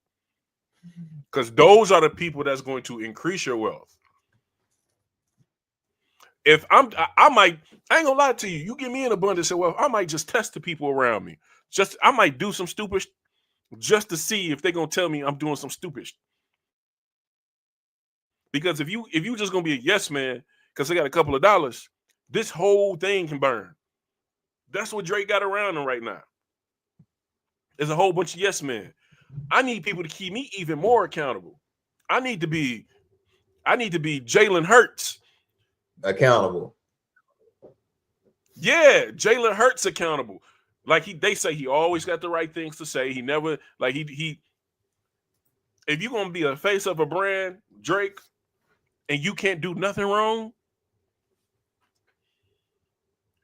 Because those are the people that's going to increase your wealth. If I ain't gonna lie to you. You give me an abundance of wealth, I might just test the people around me. I might do some stupid just to see if they're gonna tell me I'm doing some stupid. Because if you just gonna be a yes man because they got a couple of dollars, this whole thing can burn. That's what Drake got around him right now. There's a whole bunch of yes men. I need people to keep me even more accountable. I need to be Jalen Hurts accountable. Yeah, Jalen Hurts accountable. Like they say he always got the right things to say. He never like he if you're gonna be a face of a brand, Drake, and you can't do nothing wrong,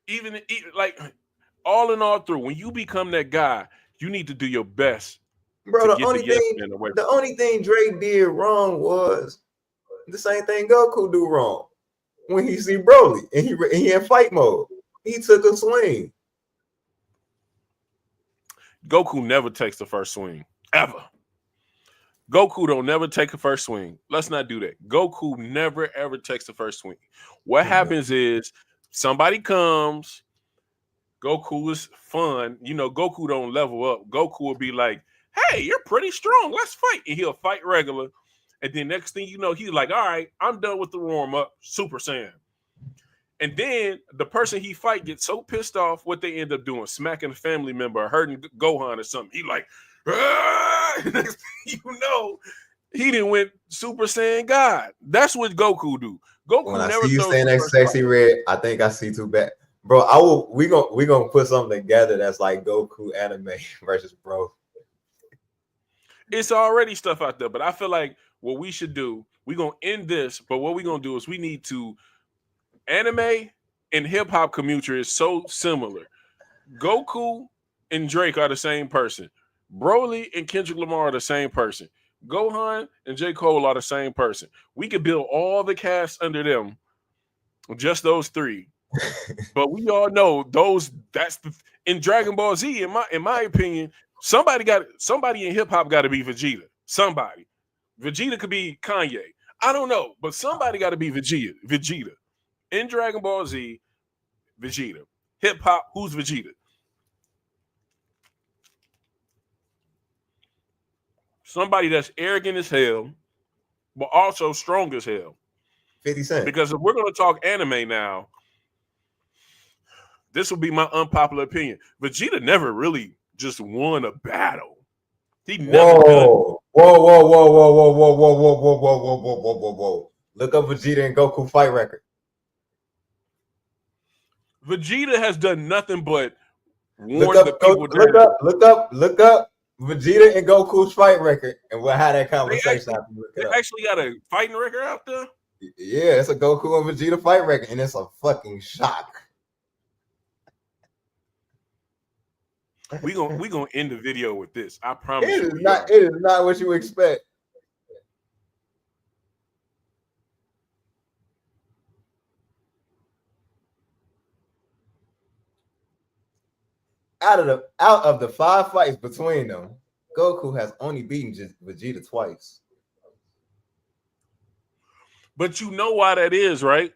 even like all in all through, when you become that guy, you need to do your best. Bro, the only thing Drake did wrong was the same thing Goku do wrong. When he see Broly and he in fight mode, he took a swing. Goku never takes the first swing ever. Goku don't never take a first swing. Let's not do that. Goku never ever takes the first swing. What happens is somebody comes. Goku is fun. You know, Goku don't level up. Goku will be like, hey, you're pretty strong. Let's fight. And he'll fight regular. And then next thing you know, he's like, all right, I'm done with the warm-up. Super Saiyan. And then the person he fight gets so pissed off, what they end up doing, smacking a family member, hurting Gohan or something. He like, next thing you know, he didn't win Super Saiyan God. That's what Goku do. Goku when never I see you saying that sexy red, I think I see too bad. Bro, we gonna put something together that's like Goku anime versus bro. It's already stuff out there, but I feel like what we should do, we're gonna end this, but what we're gonna do is we need to anime and hip-hop community is so similar. Goku and Drake are the same person. Broly and Kendrick Lamar are the same person. Gohan and J. Cole are the same person. We could build all the casts under them, just those three. But we all know in Dragon Ball Z, in my opinion, somebody in hip-hop got to be Vegeta. Somebody. Vegeta could be Kanye. I don't know, but somebody got to be Vegeta. In Dragon Ball Z, Vegeta. Hip-hop, who's Vegeta? Somebody that's arrogant as hell, but also strong as hell. 50 Cent. Because if we're going to talk anime now, this will be my unpopular opinion. Vegeta never really just won a battle. He never Whoa. Look up Vegeta and Goku fight record. Vegeta has done nothing but warn the people. Look up Vegeta and Goku's fight record, and we'll have that conversation. They actually got a fighting record out there? Yeah, it's a Goku and Vegeta fight record, and it's a fucking shock. We gonna end the video with this. I It promise you. is not. It is not what you expect. Out of the 5 fights between them, Goku has only beaten Vegeta twice. But you know why that is, right?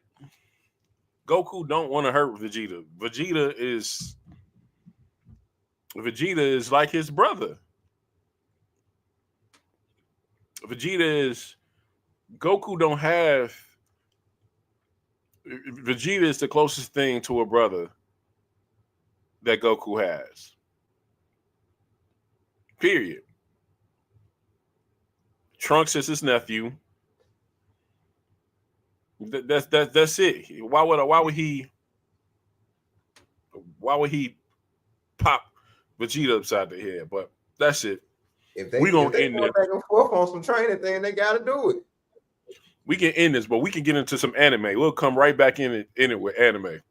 Goku don't want to hurt Vegeta. Vegeta is like his brother. Goku don't have. Vegeta is the closest thing to a brother that Goku has. Period. Trunks is his nephew. That's it. Why would he pop Vegeta upside the head? But that's it. If they We gonna going end it. back and forth on some training thing, they got to do it. We can end this, but we can get into some anime. We'll come right back in it with anime.